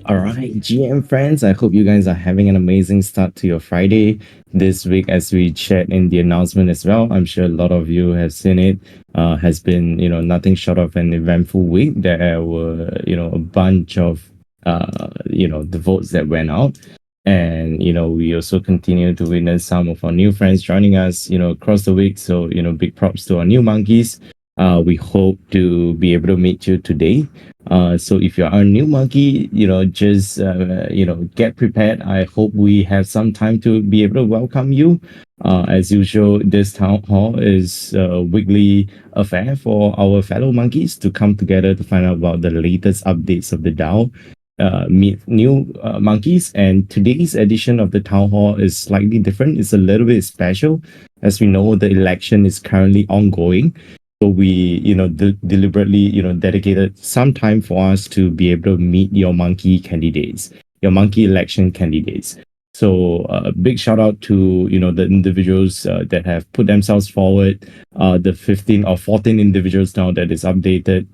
All right, GM friends, I hope you guys are having an amazing start to your Friday this week. As we shared in the announcement as well, I'm sure a lot of you have seen it. Has been, nothing short of an eventful week. There were, a bunch of, the votes that went out. And, we also continue to witness some of our new friends joining us, across the week. So, big props to our new monkeys. We hope to be able to meet you today. So if you're a new monkey, just get prepared. I hope we have some time to be able to welcome you. As usual, this town hall is a weekly affair for our fellow monkeys to come together to find out about the latest updates of the DAO. Meet new monkeys, and today's edition of the town hall is slightly different. It's a little bit special, as we know the election is currently ongoing. So we, deliberately, dedicated some time for us to be able to meet your monkey candidates, your monkey election candidates. So a big shout out to, the individuals that have put themselves forward, the 15 or 14 individuals now that is updated,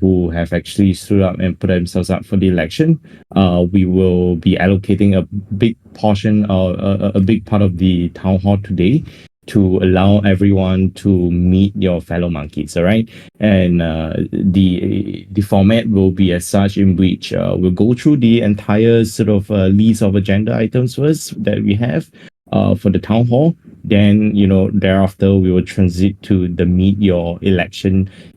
who have actually stood up and put themselves up for the election. We will be allocating a big portion or a big part of the town hall today to allow everyone to meet your fellow monkeys. All right, and the format will be as such, in which we'll go through the entire sort of list of agenda items first that we have for the town hall. Then, thereafter we will transit to the meet your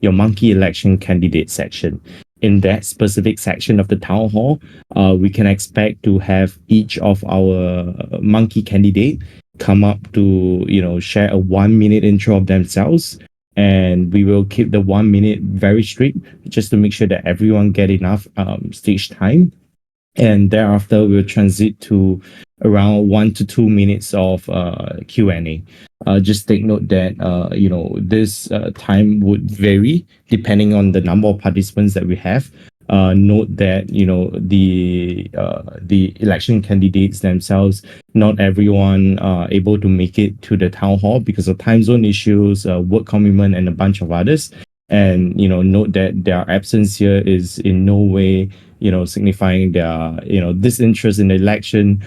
monkey election candidate section. In that specific section of the town hall, we can expect to have each of our monkey candidate come up to share a 1 minute intro of themselves, and we will keep the 1 minute very strict just to make sure that everyone get enough stage time, and thereafter we'll transit to around 1 to 2 minutes of Q&A. Just take note that this time would vary depending on the number of participants that we have. Note that the election candidates themselves, not everyone are able to make it to the town hall because of time zone issues, work commitment, and a bunch of others. And note that their absence here is in no way signifying their disinterest in the election.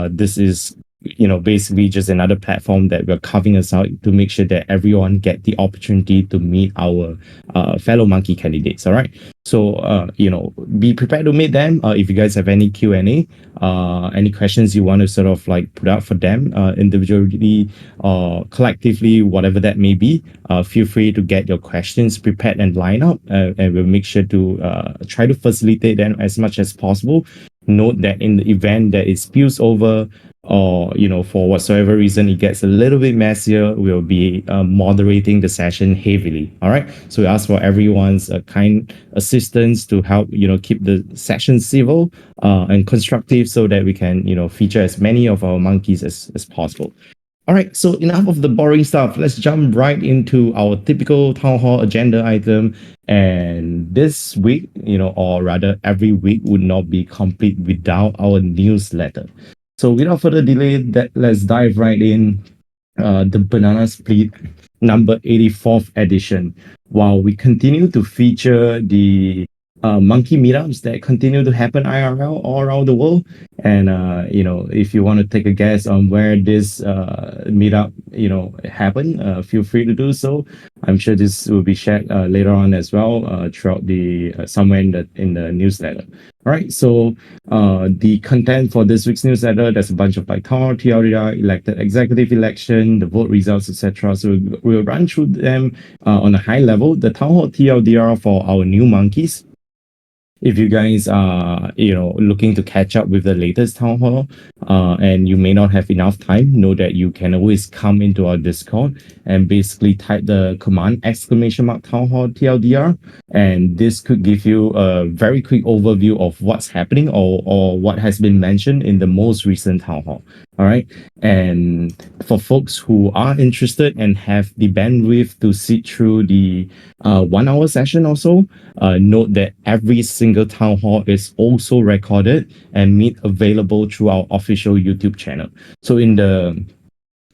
This is basically just another platform that we're carving us out to make sure that everyone get the opportunity to meet our fellow monkey candidates. All right, so be prepared to meet them. If you guys have any Q&A, any questions you want to sort of like put out for them individually or collectively, whatever that may be, feel free to get your questions prepared and line up, and we'll make sure to try to facilitate them as much as possible. Note that in the event that it spills over, or for whatsoever reason it gets a little bit messier, we'll be moderating the session heavily. All right, so we ask for everyone's kind assistance to help keep the session civil and constructive, so that we can feature as many of our monkeys as possible. All right, so enough of the boring stuff. Let's jump right into our typical town hall agenda item. And this week, or rather every week, would not be complete without our newsletter. So without further delay, let's dive right in. The Banana Split number 84th edition. While we continue to feature the monkey meetups that continue to happen IRL all around the world, and if you want to take a guess on where this meetup happened, feel free to do so. I'm sure this will be shared later on as well, throughout the somewhere in the newsletter. All right, so the content for this week's newsletter, there's a bunch of like town TLDR, elected executive election, the vote results, etc. So we'll run through them on a high level. The town hall TLDR for our new monkeys. If you guys are looking to catch up with the latest town hall, and you may not have enough time, know that you can always come into our Discord and basically type the command !town hall TLDR, and this could give you a very quick overview of what's happening, or what has been mentioned in the most recent town hall. All right, and for folks who are interested and have the bandwidth to sit through the 1 hour session or so, note that every single town hall is also recorded and made available through our official YouTube channel. So in the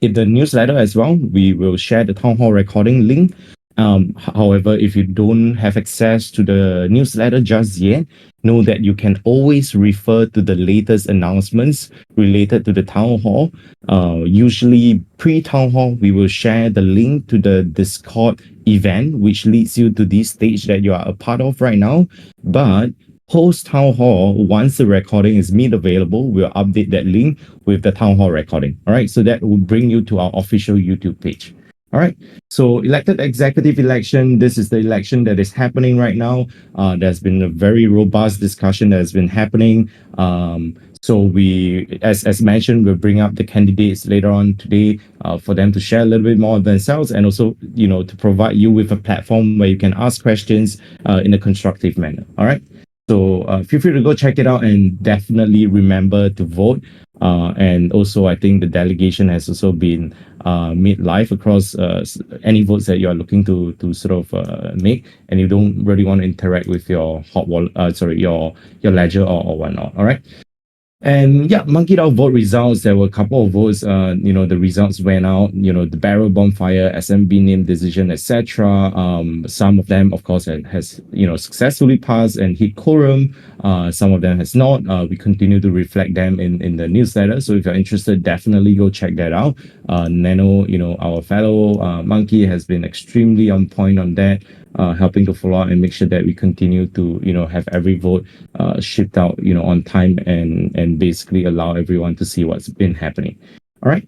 newsletter as well, we will share the town hall recording link. However, if you don't have access to the newsletter just yet, know that you can always refer to the latest announcements related to the town hall. Usually, pre town hall, we will share the link to the Discord event, which leads you to this stage that you are a part of right now. But post town hall, once the recording is made available, we'll update that link with the town hall recording. All right. So that will bring you to our official YouTube page. All right. So elected executive election, this is the election that is happening right now. There's been a very robust discussion that has been happening. So we, as mentioned, we'll bring up the candidates later on today for them to share a little bit more of themselves, and also, to provide you with a platform where you can ask questions in a constructive manner. All right. So feel free to go check it out, and definitely remember to vote. And also, I think the delegation has also been made live across any votes that you are looking to sort of make, and you don't really want to interact with your hot wallet, your ledger or whatnot. All right. And yeah, MonkeDAO vote results. There were a couple of votes. The results went out. The barrel bonfire, SMB name decision, etc. Some of them, of course, has successfully passed and hit quorum. Some of them has not. We continue to reflect them in the newsletter. So if you're interested, definitely go check that out. Nano, our fellow monkey, has been extremely on point on that. Helping to follow up and make sure that we continue to have every vote shipped out on time, and basically allow everyone to see what's been happening. All right.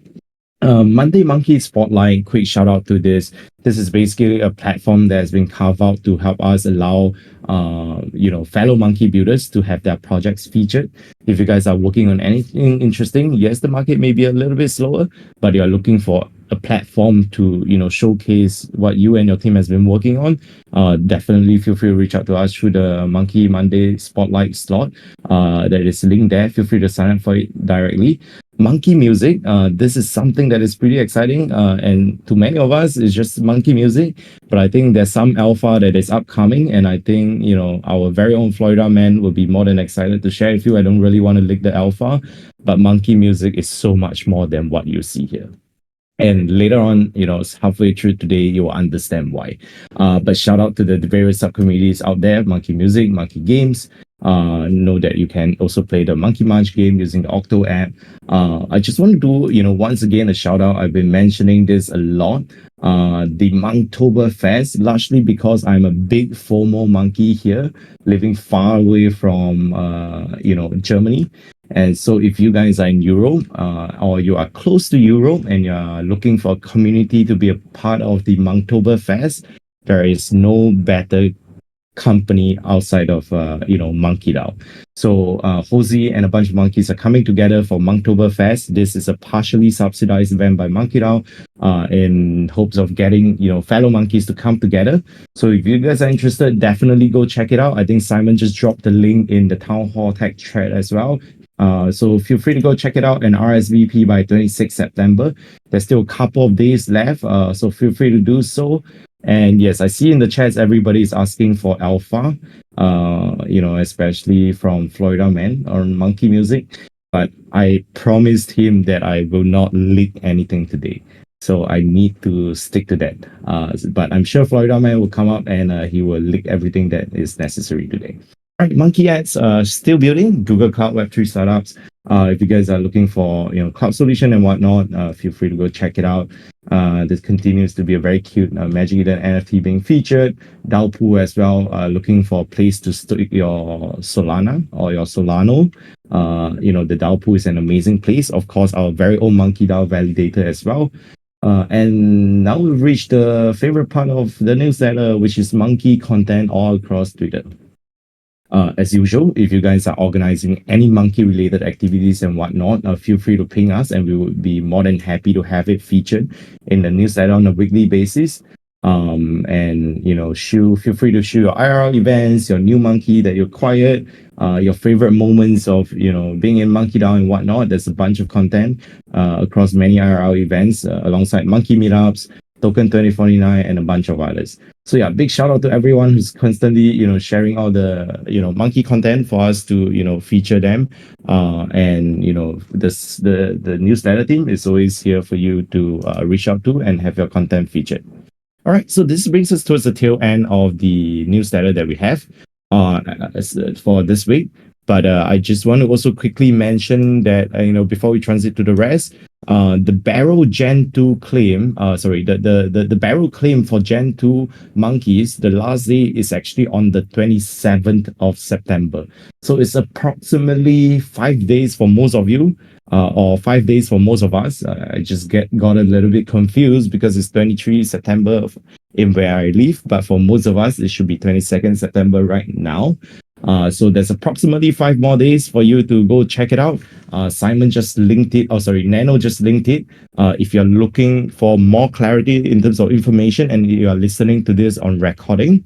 Monday Monkey Spotlight, quick shout out to this. This is basically a platform that has been carved out to help us allow, fellow monkey builders to have their projects featured. If you guys are working on anything interesting, yes, the market may be a little bit slower, but you're looking for a platform to, showcase what you and your team has been working on. Definitely feel free to reach out to us through the Monkey Monday Spotlight slot. That is linked there. Feel free to sign up for it directly. Monkey music. This is something that is pretty exciting, and to many of us, it's just monkey music. But I think there's some alpha that is upcoming, and I think our very own Florida man will be more than excited to share with you. I don't really want to leak the alpha, but monkey music is so much more than what you see here. And later on, halfway through today, you'll understand why. But shout out to the various subcommittees out there: Monkey Music, Monkey Games. Know that you can also play the Monkey Munch game using the Octo app. I just want to do, once again, a shout out. I've been mentioning this a lot. The Monktober Fest, largely because I'm a big FOMO monkey here, living far away from, Germany. And so if you guys are in Europe, or you are close to Europe and you're looking for a community to be a part of the Monktober Fest, there is no better company outside of MonkeDAO. So Jose and a bunch of monkeys are coming together for Monktober Fest. This is a partially subsidized event by MonkeDAO in hopes of getting fellow monkeys to come together. So if you guys are interested, definitely go check it out. I think Simon just dropped the link in the Town Hall Tech thread as well. So feel free to go check it out and RSVP by 26 September. There's still a couple of days left, so feel free to do so. And yes, I see in the chats everybody is asking for alpha, especially from Florida Man on Monkey Music. But I promised him that I will not leak anything today. So I need to stick to that. But I'm sure Florida Man will come up and he will leak everything that is necessary today. All right, Monkey Ads, still building Google Cloud Web3 startups. If you guys are looking for cloud solution and whatnot, feel free to go check it out. This continues to be a very cute Magic Eden NFT being featured. DAO pool as well. Looking for a place to store your Solana or your Solano. The DAO pool is an amazing place. Of course, our very own MonkeDAO validator as well. And now we've reached the favorite part of the newsletter, which is monkey content all across Twitter. As usual, if you guys are organizing any monkey related activities and whatnot, feel free to ping us and we would be more than happy to have it featured in the newsletter on a weekly basis. And feel free to share your IRL events, your new monkey that you acquired, your favorite moments of being in MonkeDAO and whatnot. There's a bunch of content across many IRL events alongside monkey meetups, Token 2049, and a bunch of others. So yeah, big shout out to everyone who's constantly sharing all the monkey content for us to feature them. And the newsletter team is always here for you to reach out to and have your content featured. All right, so this brings us towards the tail end of the newsletter that we have for this week. But I just want to also quickly mention that before we transit to the rest, the Barrel Gen 2 claim, the Barrel claim for Gen 2 monkeys, the last day is actually on the 27th of September. So it's approximately 5 days for most of you, or 5 days for most of us. I just got a little bit confused because it's 23 September in where I live, but for most of us, it should be 22nd September right now. So there's approximately 5 more days for you to go check it out. Simon just linked it. Oh, sorry, Nano just linked it. If you're looking for more clarity in terms of information and you are listening to this on recording,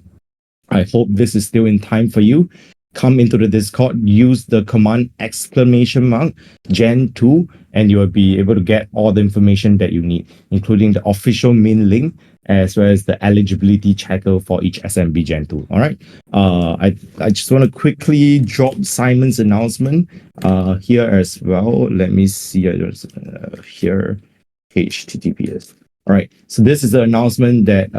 I hope this is still in time for you. Come into the Discord, use the command !Gen2, and you will be able to get all the information that you need, including the official main link, as well as the eligibility checker for each SMB Gen 2. All right. I just want to quickly drop Simon's announcement here as well. Let me see here. HTTPS. All right. So this is the announcement that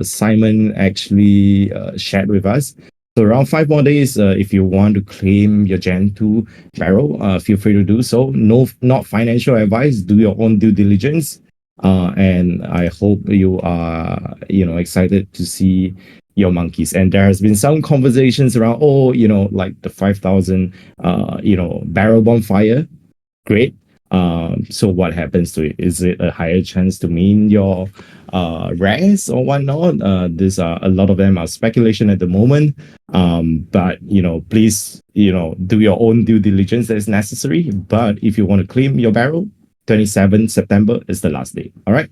Simon actually shared with us. So around 5 more days, if you want to claim your Gen 2 barrel, feel free to do so. No, not financial advice. Do your own due diligence. And I hope you are, excited to see your monkeys. And there has been some conversations around, like the 5,000, barrel bonfire. Great. So what happens to it? Is it a higher chance to mean your rares or whatnot? These are a lot of them are speculation at the moment. But please, do your own due diligence as necessary. But if you want to claim your barrel, 27 September is the last day. All right.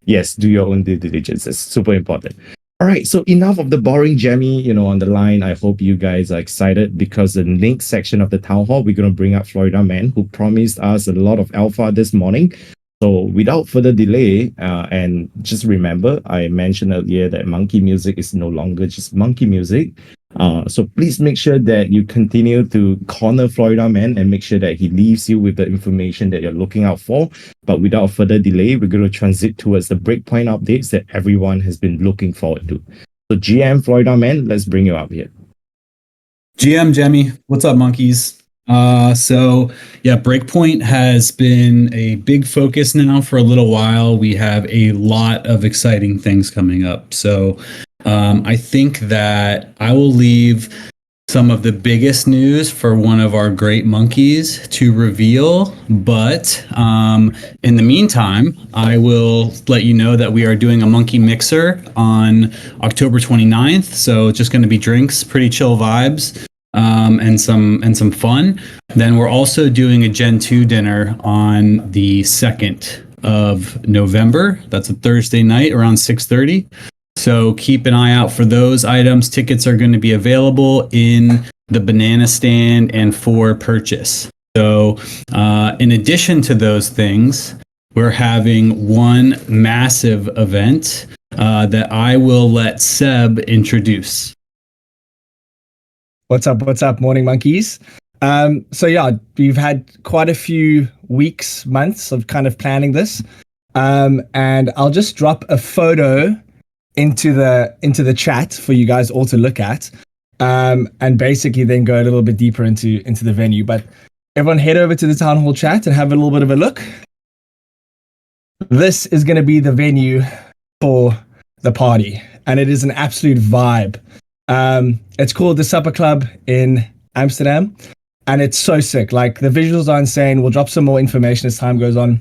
Yes, do your own due diligence. It's super important. All right, so enough of the boring Jammy, on the line. I hope you guys are excited because the next section of the town hall, we're going to bring up Florida Man, who promised us a lot of alpha this morning. So without further delay, and just remember, I mentioned earlier that monkey music is no longer just monkey music. So please make sure that you continue to corner Florida Man and make sure that he leaves you with the information that you're looking out for. But without further delay, we're going to transit towards the breakpoint updates that everyone has been looking forward to. So GM Florida Man, let's bring you up here. GM Jemmy, what's up, monkeys? Breakpoint has been a big focus now for a little while. We have a lot of exciting things coming up. So I think that I will leave some of the biggest news for one of our great monkeys to reveal. But in the meantime, I will let you know that we are doing a monkey mixer on October 29th. So it's just going to be drinks, pretty chill vibes. And some fun. Then we're also doing a Gen 2 dinner on the 2nd of November. That's a Thursday night around 6:30. So keep an eye out for those items. Tickets are going to be available in the banana stand and for purchase. So in addition to those things, we're having one massive event that I will let Seb introduce. What's up, morning monkeys? We've had quite a few weeks, months of kind of planning this. And I'll just drop a photo into the chat for you guys all to look at. And basically then go a little bit deeper into the venue. But everyone head over to the town hall chat and have a little bit of a look. This is going to be the venue for the party, and it is an absolute vibe. It's called the Supper Club in Amsterdam, and it's so sick. Like, the visuals are insane. We'll drop some more information as time goes on,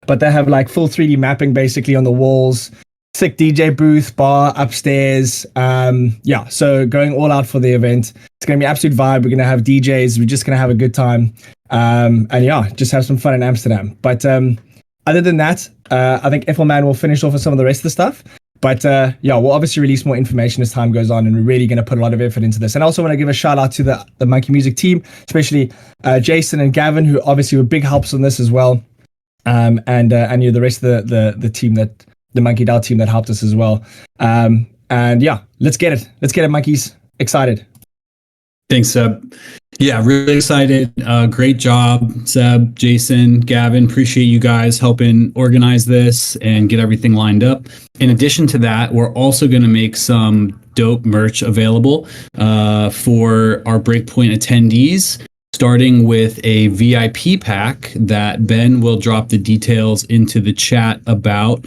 but they have like full 3D mapping basically on the walls, sick DJ booth, bar upstairs. So going all out for the event. It's going to be absolute vibe. We're going to have DJs. We're just going to have a good time. Just have some fun in Amsterdam. But other than that, I think Effelman will finish off with some of the rest of the stuff. But we'll obviously release more information as time goes on, and we're really going to put a lot of effort into this. And I also want to give a shout out to the Monkey Music team, especially Jason and Gavin, who obviously were big helps on this as well. And the rest of the team, that the MonkeDAO team that helped us as well. Let's get it. Let's get it, monkeys. Excited. Thanks, Seb. Yeah, really excited. Great job, Seb, Jason, Gavin. Appreciate you guys helping organize this and get everything lined up. In addition to that, we're also going to make some dope merch available for our Breakpoint attendees, starting with a VIP pack that Ben will drop the details into the chat about,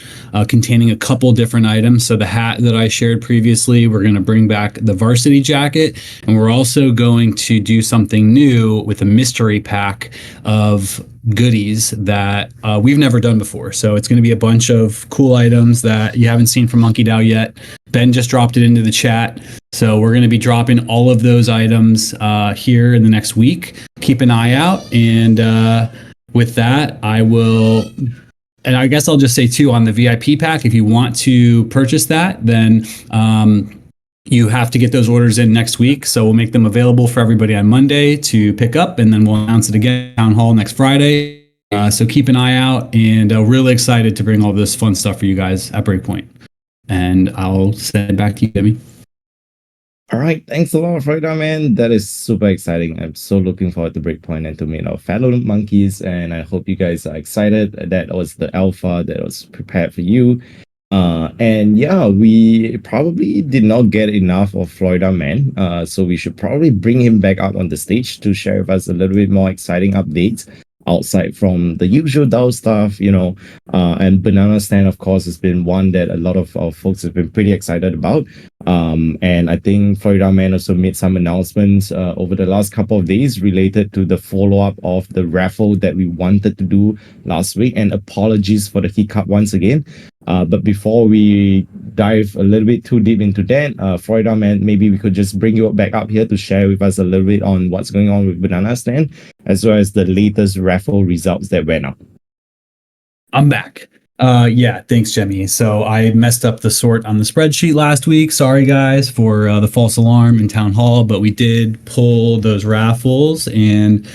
containing a couple different items. So the hat that I shared previously, we're going to bring back the varsity jacket, and we're also going to do something new with a mystery pack of goodies that we've never done before. So it's going to be a bunch of cool items that you haven't seen from MonkeDAO yet. Ben just dropped it into the chat. So we're going to be dropping all of those items here in the next week. Keep an eye out. And with that, I will, and I guess I'll just say too, on the VIP pack, if you want to purchase that, then you have to get those orders in next week. So we'll make them available for everybody on Monday to pick up, and then we'll announce it again at Town Hall next Friday. So keep an eye out, and really excited to bring all this fun stuff for you guys at Breakpoint. And I'll send it back to you, Demi. All right, thanks a lot, Frida, man. That is super exciting. I'm so looking forward to Breakpoint and to meet our fellow monkeys, and I hope you guys are excited. That was the alpha that was prepared for you. And yeah, we probably did not get enough of Florida Man, so we should probably bring him back up on the stage to share with us a little bit more exciting updates outside from the usual DAO stuff, and Banana Stand, of course, has been one that a lot of our folks have been pretty excited about. And I think Florida Man also made some announcements over the last couple of days related to the follow-up of the raffle that we wanted to do last week. And apologies for the hiccup once again. But before we dive a little bit too deep into that, Florida Man, maybe we could just bring you back up here to share with us a little bit on what's going on with Banana Stand, as well as the latest raffle results that went out. I'm back. Yeah, thanks, Jemmy. So I messed up the sort on the spreadsheet last week. Sorry, guys, for the false alarm in Town Hall, but we did pull those raffles, and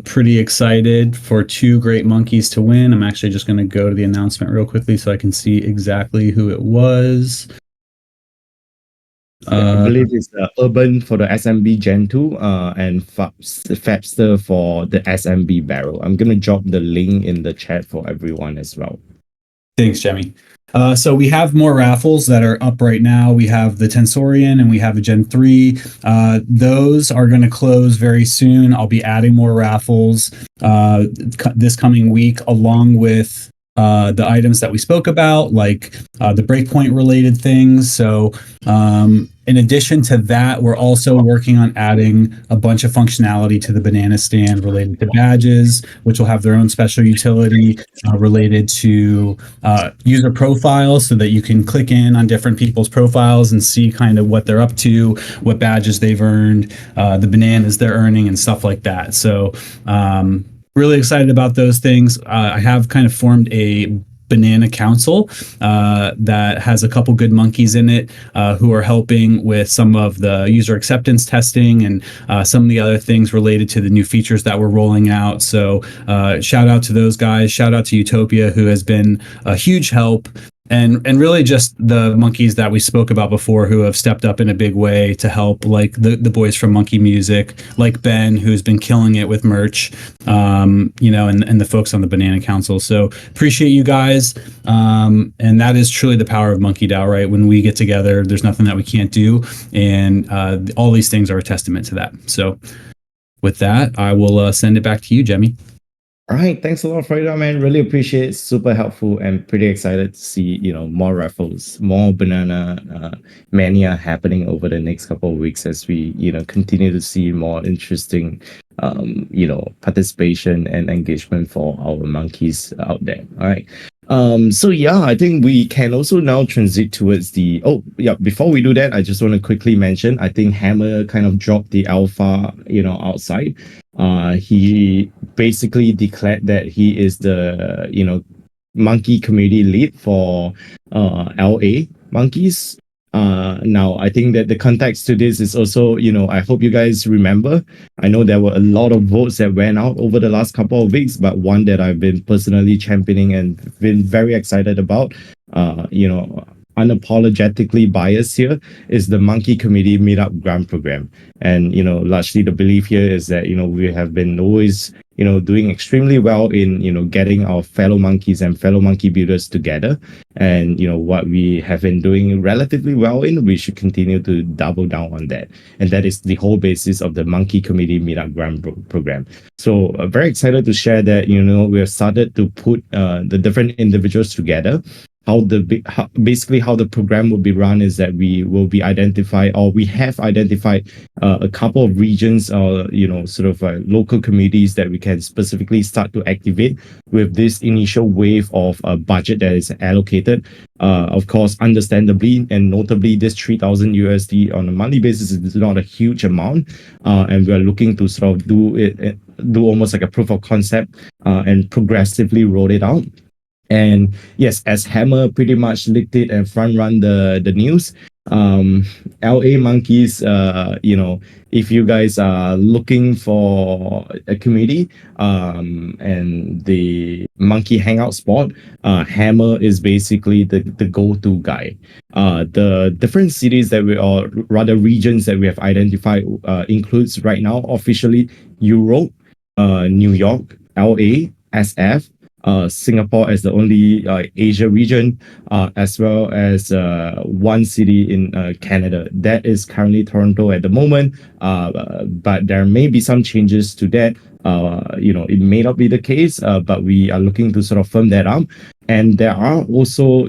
pretty excited for two great monkeys to win. I'm actually just going to go to the announcement real quickly so I can see exactly who it was. I believe it's Urban for the SMB Gen 2 and Fabster for the SMB Barrel. I'm going to drop the link in the chat for everyone as well. Thanks, Jemmy. So we have more raffles that are up right now. We have the Tensorian and we have a Gen 3. Those are going to close very soon. I'll be adding more raffles this coming week, along with the items that we spoke about, like the Breakpoint related things. So in addition to that, we're also working on adding a bunch of functionality to the Banana Stand related to badges, which will have their own special utility related to user profiles, so that you can click in on different people's profiles and see kind of what they're up to, what badges they've earned, the bananas they're earning, and stuff like that. So really excited about those things. I have kind of formed a Banana Council that has a couple good monkeys in it who are helping with some of the user acceptance testing and some of the other things related to the new features that we're rolling out. So shout out to those guys. Shout out to Utopia, who has been a huge help. And really just the monkeys that we spoke about before, who have stepped up in a big way to help, like the boys from Monkey Music, like Ben, who's been killing it with merch, and the folks on the Banana Council. So appreciate you guys. And that is truly the power of MonkeDAO, right? When we get together, there's nothing that we can't do. And all these things are a testament to that. So with that, I will send it back to you, Jemmy. All right, thanks a lot, Frida, man. Really appreciate it. Super helpful, and pretty excited to see more raffles, more banana mania happening over the next couple of weeks as we continue to see more interesting participation and engagement for our monkeys out there. All right. So yeah, I think we can also now transit towards before we do that, I just want to quickly mention, I think Hammer kind of dropped the alpha outside. He basically declared that he is the monkey community lead for LA monkeys. Now, I think that the context to this is also, I hope you guys remember. I know there were a lot of votes that went out over the last couple of weeks, but one that I've been personally championing and been very excited about, unapologetically biased here is the Monkey Committee Meetup Grant Program. And, largely the belief here is that, we have been always, doing extremely well in, getting our fellow monkeys and fellow monkey builders together. And, what we have been doing relatively well in, we should continue to double down on that. And that is the whole basis of the Monkey Committee Meetup Grant Program. So very excited to share that, we have started to put the different individuals together. Basically how the program will be run is that we will be we have identified a couple of regions or sort of local communities that we can specifically start to activate with this initial wave of budget that is allocated. Of course, understandably and notably, this 3,000 USD on a monthly basis is not a huge amount, and we are looking to sort of do almost like a proof of concept and progressively roll it out. And yes, as Hammer pretty much leaked it and front run the news, LA Monkeys, if you guys are looking for a community and the monkey hangout spot, Hammer is basically the go-to guy. The different cities or rather regions that we have identified includes right now officially Europe, New York, LA, SF, Singapore as the only Asia region, as well as one city in Canada. That is currently Toronto at the moment, but there may be some changes to that. It may not be the case, but we are looking to sort of firm that up. And there are also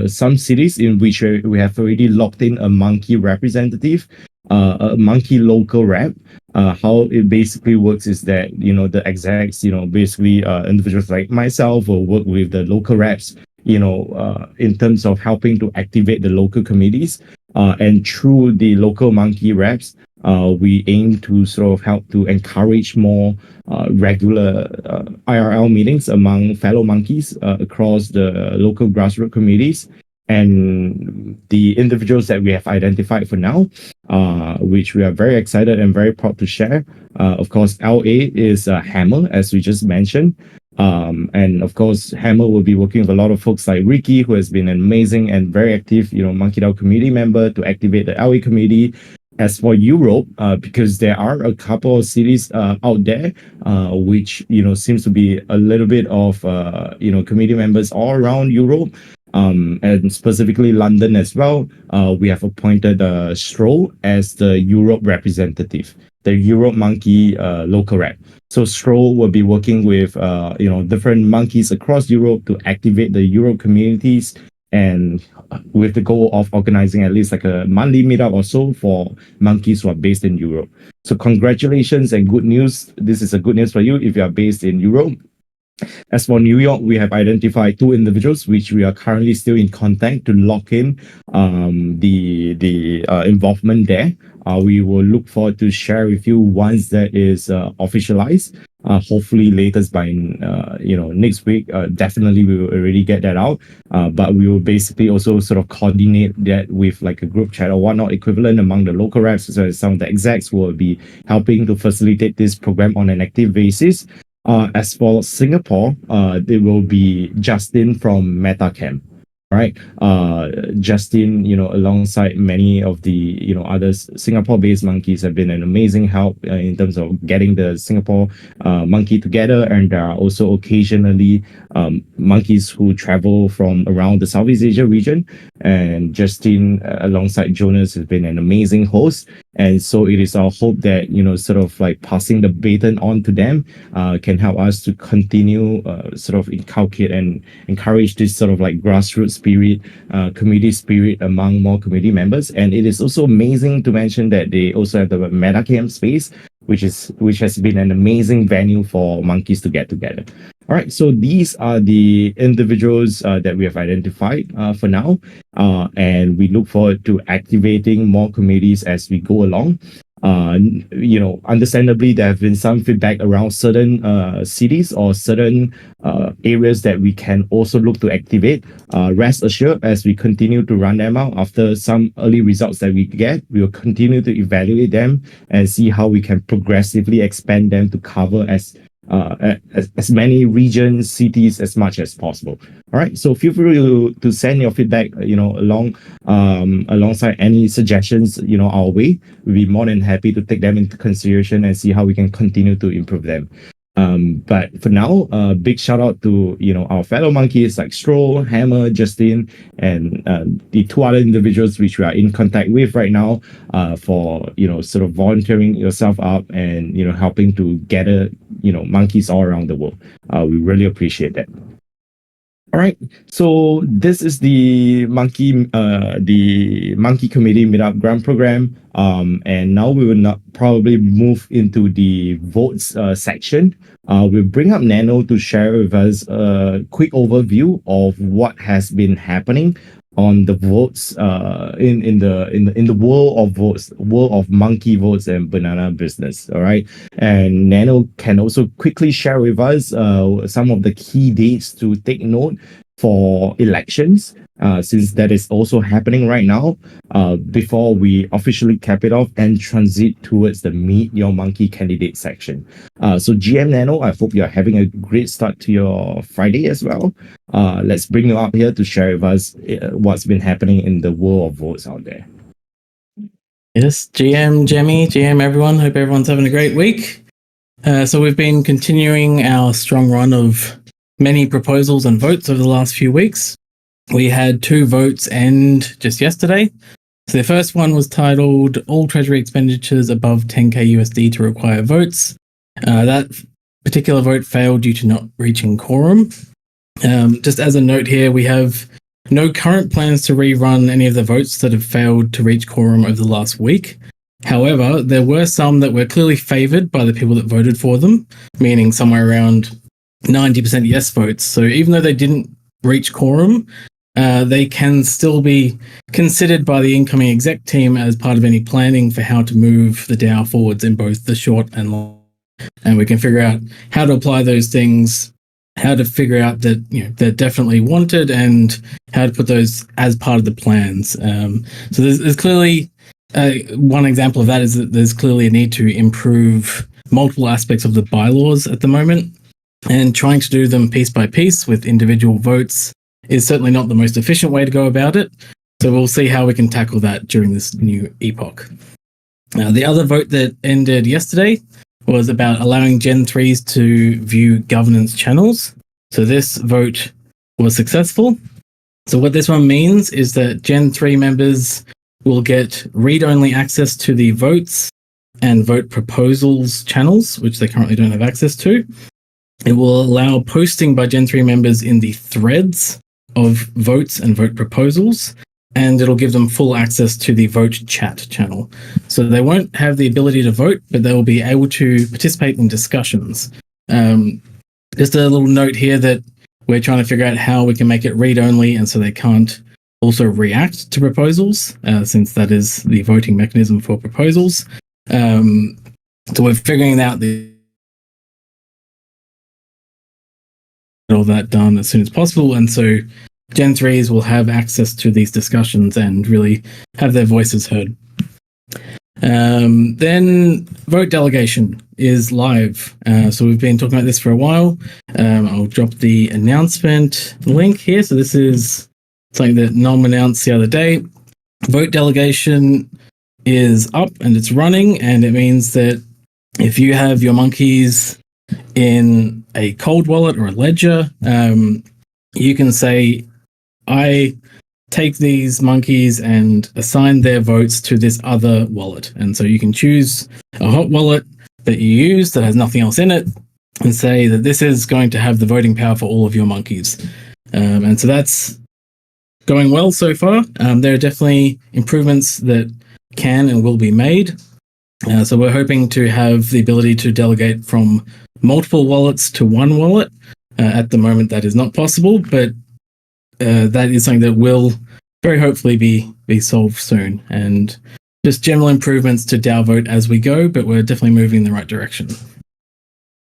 some cities in which we have already locked in a monkey representative, a monkey local rep. How it basically works is that the execs, basically individuals like myself will work with the local reps, in terms of helping to activate the local committees, and through the local monkey reps, we aim to sort of help to encourage more regular IRL meetings among fellow monkeys across the local grassroots communities. And the individuals that we have identified for now, which we are very excited and very proud to share. Of course, LA is Hammer, as we just mentioned. And of course, Hammer will be working with a lot of folks like Ricky, who has been an amazing and very active, MonkeDAO community member to activate the LA community. As for Europe, because there are a couple of cities out there, which seems to be a little bit of community members all around Europe. And specifically London as well, we have appointed Stroll as the Europe representative, the Europe Monkey local rep. So Stroll will be working with different monkeys across Europe to activate the Europe communities, and with the goal of organizing at least like a monthly meetup or so for monkeys who are based in Europe. So congratulations and good news. This is a good news for you if you are based in Europe. As for New York, we have identified 2 individuals which we are currently still in contact to lock in the involvement there. We will look forward to share with you once that is officialized. Hopefully latest by next week. Definitely we will already get that out. But we will basically also sort of coordinate that with like a group chat or whatnot equivalent among the local reps, as well as some of the execs who will be helping to facilitate this program on an active basis. As for Singapore, there will be Justin from MetaCamp. Right, Justin, alongside many of the other Singapore-based monkeys, have been an amazing help in terms of getting the Singapore monkey together. And there are also occasionally monkeys who travel from around the Southeast Asia region. And Justin, alongside Jonas, has been an amazing host. And so it is our hope that sort of like passing the baton on to them can help us to continue sort of inculcate and encourage this sort of like grassroots spirit, community spirit among more community members. And it is also amazing to mention that they also have the MetaCamp space, which has been an amazing venue for monkeys to get together. All right, so these are the individuals that we have identified for now, and we look forward to activating more communities as we go along. Understandably, there have been some feedback around certain cities or certain areas that we can also look to activate. Rest assured, as we continue to run them out after some early results that we get, we will continue to evaluate them and see how we can progressively expand them to cover as as many regions, cities as much as possible. All right, so feel free to send your feedback, alongside any suggestions, our way. We'll be more than happy to take them into consideration and see how we can continue to improve them. But for now, big shout out to our fellow monkeys like Stroll, Hammer, Justin, and the two other individuals which we are in contact with right now, for sort of volunteering yourself up and helping to gather monkeys all around the world. We really appreciate that. All right, so this is the monkey committee meetup grant program, and now we will not probably move into the votes section. We'll bring up Nano to share with us a quick overview of what has been happening on the votes in the world of votes, world of monkey votes and banana business. All right, and Nano can also quickly share with us some of the key dates to take note for elections, since that is also happening right now, before we officially cap it off and transit towards the Meet Your Monkey candidate section. So GM Nano, I hope you're having a great start to your Friday as well. Let's bring you up here to share with us what's been happening in the world of votes out there. Yes, GM Jemmy, GM everyone, hope everyone's having a great week. So we've been continuing our strong run of many proposals and votes over the last few weeks. We had 2 votes end just yesterday. So the first one was titled All Treasury Expenditures Above 10k USD to Require Votes. That particular vote failed due to not reaching quorum. Just as a note here, we have no current plans to rerun any of the votes that have failed to reach quorum over the last week. However, there were some that were clearly favoured by the people that voted for them, meaning somewhere around 90% yes votes. So even though they didn't reach quorum, they can still be considered by the incoming exec team as part of any planning for how to move the DAO forwards in both the short and long. And we can figure out how to apply those things, how to figure out that they're definitely wanted, and how to put those as part of the plans. So there's clearly one example of that is that there's clearly a need to improve multiple aspects of the bylaws at the moment. And trying to do them piece by piece with individual votes is certainly not the most efficient way to go about it. So we'll see how we can tackle that during this new epoch. The other vote that ended yesterday was about allowing Gen 3s to view governance channels. So this vote was successful. So what this one means is that Gen 3 members will get read-only access to the votes and vote proposals channels, which they currently don't have access to. It will allow posting by Gen 3 members in the threads of votes and vote proposals, and it'll give them full access to the vote chat channel. So they won't have the ability to vote, but they will be able to participate in discussions. Just a little note here that we're trying to figure out how we can make it read-only, and so they can't also react to proposals, since that is the voting mechanism for proposals. So we're figuring out all that done as soon as possible, and so Gen 3s will have access to these discussions and really have their voices heard. Then vote delegation is live. So we've been talking about this for a while. I'll drop the announcement link here. So this is something that Nom announced the other day. Vote delegation is up and it's running, and it means that if you have your monkeys in a cold wallet or a ledger, you can say, I take these monkeys and assign their votes to this other wallet. And so you can choose a hot wallet that you use that has nothing else in it and say that this is going to have the voting power for all of your monkeys. And so that's going well so far. There are definitely improvements that can and will be made. So we're hoping to have the ability to delegate from multiple wallets to one wallet. At the moment, that is not possible, but that is something that will very hopefully be solved soon. And just general improvements to DAO Vote as we go, but we're definitely moving in the right direction.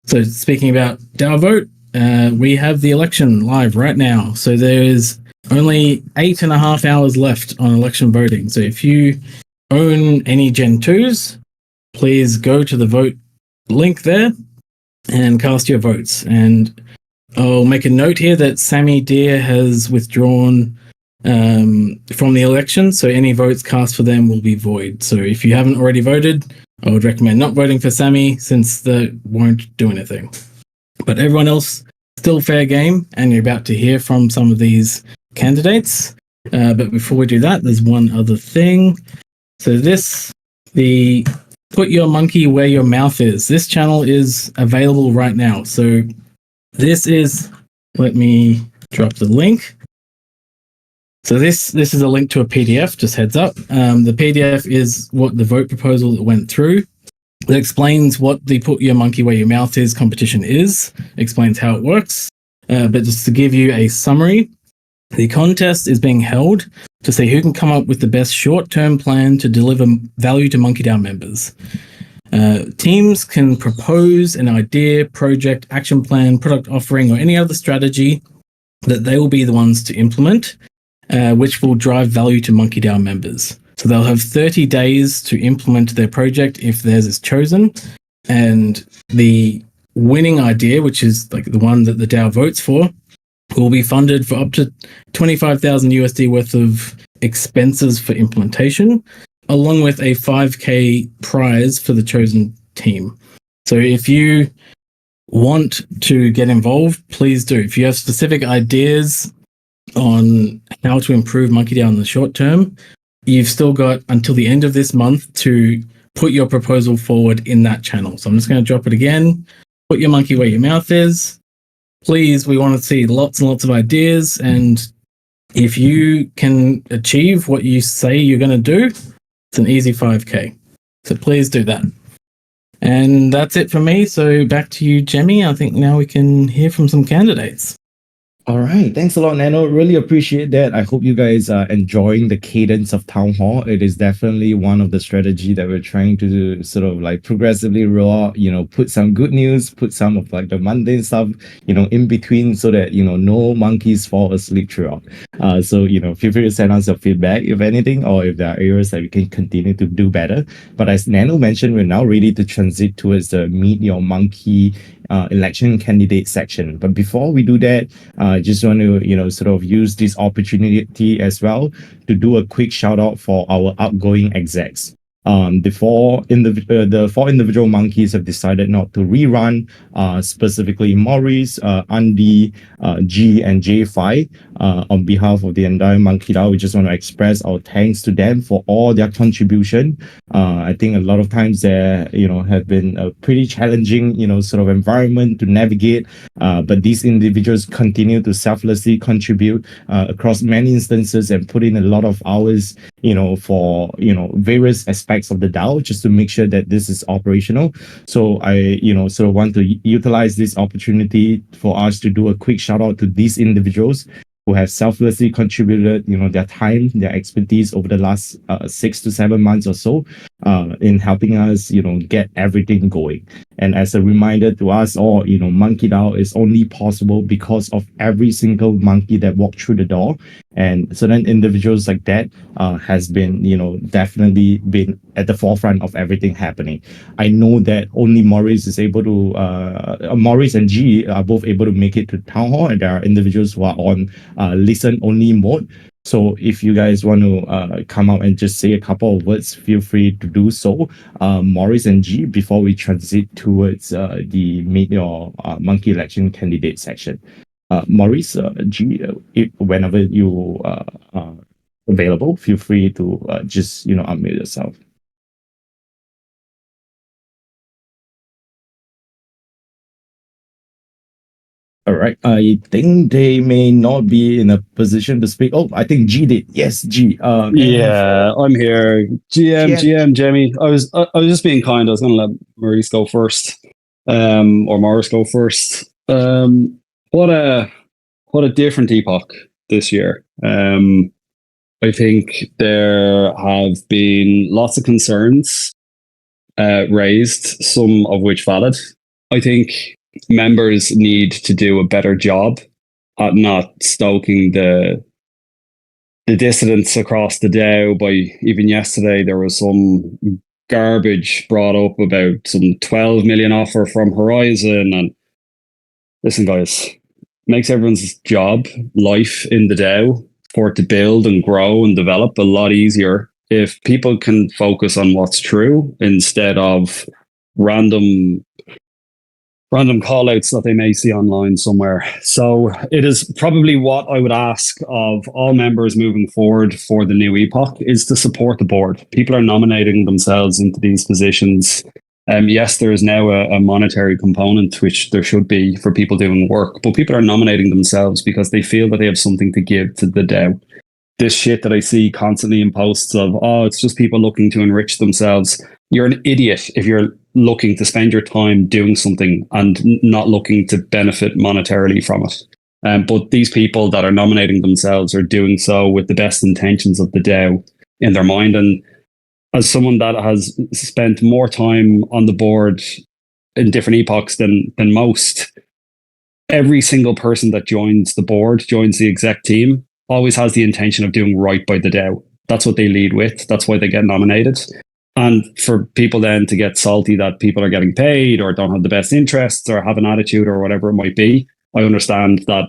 So speaking about DAO Vote, we have the election live right now. So there is only 8.5 hours left on election voting. So if you own any Gen 2s, please go to the vote link there and cast your votes. And I'll make a note here that Sammy Deer has withdrawn from the election, so any votes cast for them will be void. So if you haven't already voted, I would recommend not voting for Sammy, since that won't do anything. But everyone else, still fair game, and you're about to hear from some of these candidates. But before we do that, there's one other thing. So the Put Your Monkey Where Your Mouth Is. This channel is available right now. So this is, let me drop the link. So this is a link to a PDF, just heads up. The PDF is what the vote proposal that went through. It explains what the Put Your Monkey Where Your Mouth Is competition is, explains how it works. But just to give you a summary, the contest is being held to see who can come up with the best short-term plan to deliver value to MonkeDAO members. Teams can propose an idea, project, action plan, product offering, or any other strategy that they will be the ones to implement, which will drive value to MonkeDAO members. So they'll have 30 days to implement their project if theirs is chosen. And the winning idea, which is like the one that the DAO votes for, will be funded for up to 25,000 USD worth of expenses for implementation, along with a 5K prize for the chosen team. So if you want to get involved, please do. If you have specific ideas on how to improve MonkeDAO in the short term, you've still got until the end of this month to put your proposal forward in that channel. So I'm just going to drop it again. Put your monkey where your mouth is. Please, we want to see lots and lots of ideas. And if you can achieve what you say you're going to do, it's an easy 5K. So please do that. And that's it for me. So back to you, Jemmy. I think now we can hear from some candidates. All right. Thanks a lot, Nano. Really appreciate that. I hope you guys are enjoying the cadence of Town Hall. It is definitely one of the strategy that we're trying to do, sort of like progressively roll out, put some good news, put some of like the mundane stuff, in between so that, no monkeys fall asleep throughout. So, feel free to send us your feedback, if anything, or if there are areas that we can continue to do better. But as Nano mentioned, we're now ready to transit towards the Meet Your Monkey election candidate section. But before we do that, I just want to, sort of use this opportunity as well to do a quick shout out for our outgoing execs. The four individual monkeys have decided not to rerun, specifically Maurice, Andy, G, and J5. On behalf of the entire MonkeDAO, we just want to express our thanks to them for all their contribution. I think a lot of times there, have been a pretty challenging, sort of environment to navigate. But these individuals continue to selflessly contribute across many instances and put in a lot of hours, for various aspects of the DAO just to make sure that this is operational. So I, sort of want to utilize this opportunity for us to do a quick shout out to these individuals who have selflessly contributed, their time, their expertise over the last 6 to 7 months or so in helping us, get everything going. And as a reminder to us all, MonkeDAO is only possible because of every single monkey that walked through the door. And certain individuals like that has been, definitely been at the forefront of everything happening. I know that only Maurice is able to, Maurice and G are both able to make it to Town Hall, and there are individuals who are on listen only mode. So if you guys want to come out and just say a couple of words, feel free to do so. Maurice and G, before we transit towards the Meet Your Monkey Election Candidate section. Maurice, G, whenever you are available, feel free to just unmute yourself. All right. I think they may not be in a position to speak. Oh, I think G did. Yes, G. Yeah, I'm here. GM, Jamie. I was just being kind. I was going to let Maurice go first, or Morris go first. What a different epoch this year. I think there have been lots of concerns raised, some of which valid. I think members need to do a better job at not stoking the dissidents across the DAO. By even yesterday, there was some garbage brought up about some 12 million offer from Horizon. And listen, guys, makes everyone's job, life in the DAO for it to build and grow and develop a lot easier if people can focus on what's true instead of random call outs that they may see online somewhere. So it is probably what I would ask of all members moving forward for the new epoch is to support the board. People are nominating themselves into these positions. Yes, there is now a monetary component, which there should be for people doing work, but people are nominating themselves because they feel that they have something to give to the DAO. This shit that I see constantly in posts of, oh, it's just people looking to enrich themselves. You're an idiot if you're looking to spend your time doing something and not looking to benefit monetarily from it. But these people that are nominating themselves are doing so with the best intentions of the DAO in their mind. And as someone that has spent more time on the board in different epochs than most, every single person that joins the board, joins the exec team, always has the intention of doing right by the DAO. That's what they lead with. That's why they get nominated. And for people then to get salty that people are getting paid or don't have the best interests or have an attitude or whatever it might be, I understand that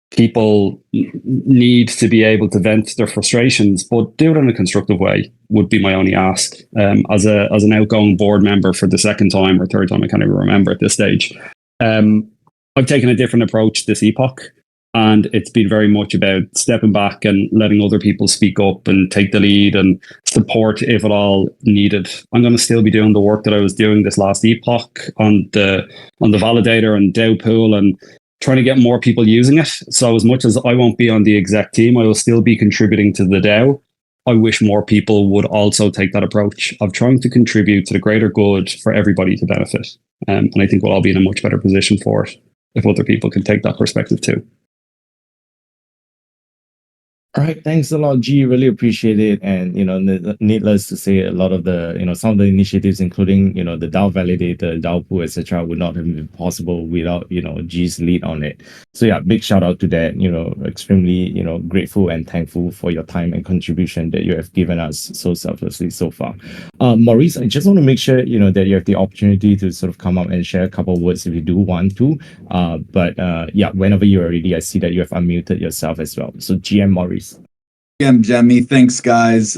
people need to be able to vent their frustrations, but do it in a constructive way would be my only ask. As an outgoing board member for the second time or third time, I can't even remember at this stage, I've taken a different approach this epoch. And it's been very much about stepping back and letting other people speak up and take the lead and support if at all needed. I'm going to still be doing the work that I was doing this last epoch on the validator and DAO pool and trying to get more people using it. So as much as I won't be on the exec team, I will still be contributing to the DAO. I wish more people would also take that approach of trying to contribute to the greater good for everybody to benefit. And I think we'll all be in a much better position for it if other people can take that perspective too. All right, thanks a lot, G. Really appreciate it. And needless to say, a lot of the some of the initiatives, including the DAO validator, DAO pool, etc., would not have been possible without G's lead on it. So yeah, big shout out to that. Extremely grateful and thankful for your time and contribution that you have given us so selflessly so far. Maurice, I just want to make sure that you have the opportunity to sort of come up and share a couple of words if you do want to. But yeah, whenever you're ready, I see that you have unmuted yourself as well. So GM Maurice. Jemmy, thanks guys.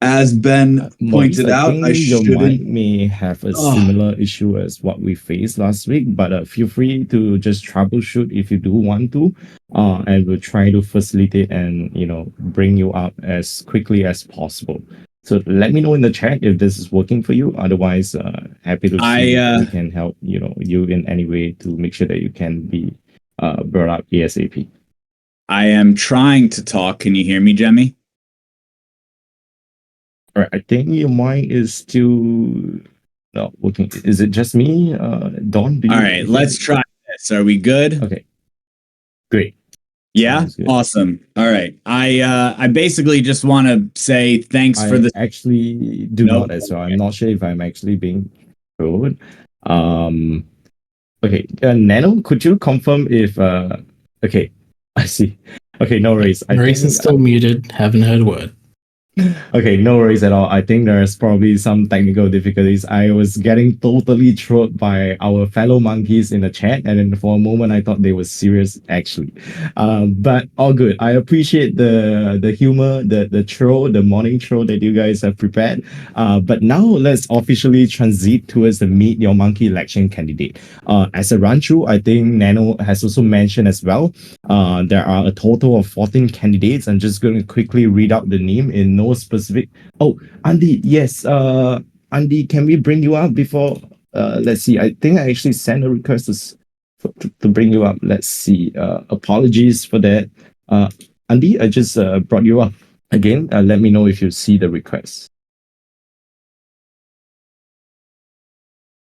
As Ben pointed out, I your mic shouldn't. may have a similar issue as what we faced last week, but feel free to just troubleshoot if you do want to, and we'll try to facilitate and bring you up as quickly as possible. So let me know in the chat if this is working for you. Otherwise, happy to see if we can help you in any way to make sure that you can be brought up ASAP. I am trying to talk. Can you hear me, Jemmy? All right, I think your mic is still not working. Is it just me, Don? All right, let's try this. Are we good? Okay, great. Yeah, awesome. All right, I basically just want to say thanks for the. Actually, do not as well. I'm not sure if I'm actually being told. Okay, Nano, could you confirm if? Okay, I see. Okay, no worries. Maurice is still muted. Haven't heard a word. Okay, no worries at all. I think there's probably some technical difficulties. I was getting totally trolled by our fellow monkeys in the chat, and then for a moment I thought they were serious actually. But all good. I appreciate the humor, the troll, the morning troll that you guys have prepared. But now let's officially transit towards the Meet Your Monkey election candidate. As a run through, I think Nano has also mentioned as well. There are a total of 14 candidates. I'm just going to quickly read out the name in no specific. Oh, Andy, yes. Andy, can we bring you up before? Let's see. I think I actually sent a request to bring you up. Let's see. Apologies for that. Andy, I just brought you up again. Let me know if you see the request.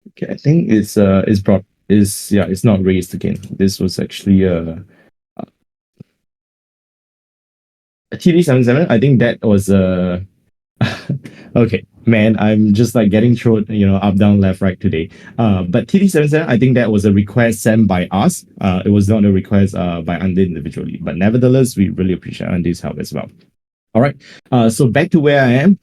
Okay, I think it's not raised again. This was actually TD77. I think that was okay, man. I'm just like getting thrown, up, down, left, right today. But TD77, I think that was a request sent by us. It was not a request by Andy individually. But nevertheless, we really appreciate Andy's help as well. All right. So back to where I am.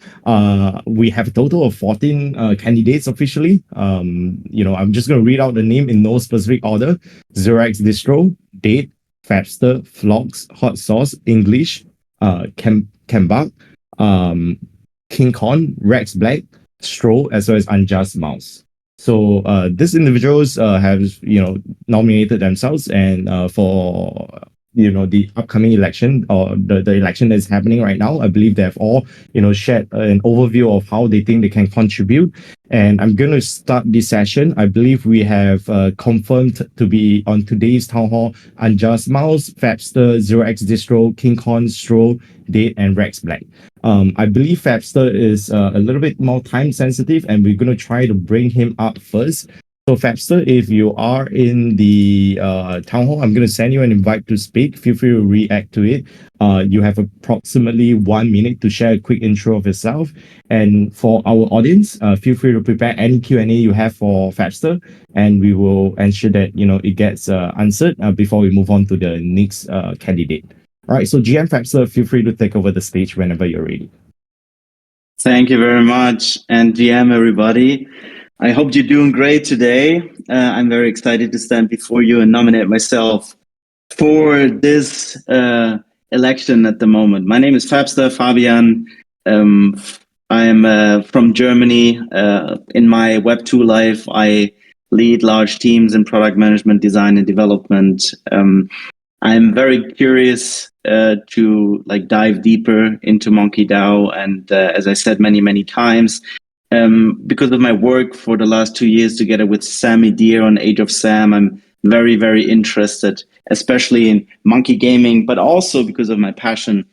We have a total of 14 candidates officially. I'm just going to read out the name in no specific order. Xerox Distro, Date, Fabster, Flox, Hot Sauce, English, Kambak, King Kong, Rex Black, Stroll, as well as Unjust Mouse. So these individuals have nominated themselves, and for the upcoming election, or the election that's happening right now, I believe they have all shared an overview of how they think they can contribute. And I'm going to start this session. I believe we have confirmed to be on today's town hall Unjust Mouse, Fabster, Zero X Distro, King Kong, Stroll, Date, and Rex Black. I believe Fabster is a little bit more time sensitive, and we're going to try to bring him up first. So Fabster, if you are in the town hall, I'm going to send you an invite to speak. Feel free to react to it. You have approximately 1 minute to share a quick intro of yourself. And for our audience, feel free to prepare any Q&A you have for Fabster, and we will ensure that it gets answered before we move on to the next candidate. All right, so GM Fabster, feel free to take over the stage whenever you're ready. Thank you very much, and GM everybody. I hope you're doing great today. I'm very excited to stand before you and nominate myself for this election at the moment. My name is Fabster Fabian. I am from Germany. In my Web2 life, I lead large teams in product management, design, and development. I'm very curious to dive deeper into MonkeDAO, and as I said many times, because of my work for the last 2 years together with Sammy Deer on Age of Sam, I'm very interested, especially in monkey gaming, but also because of my passion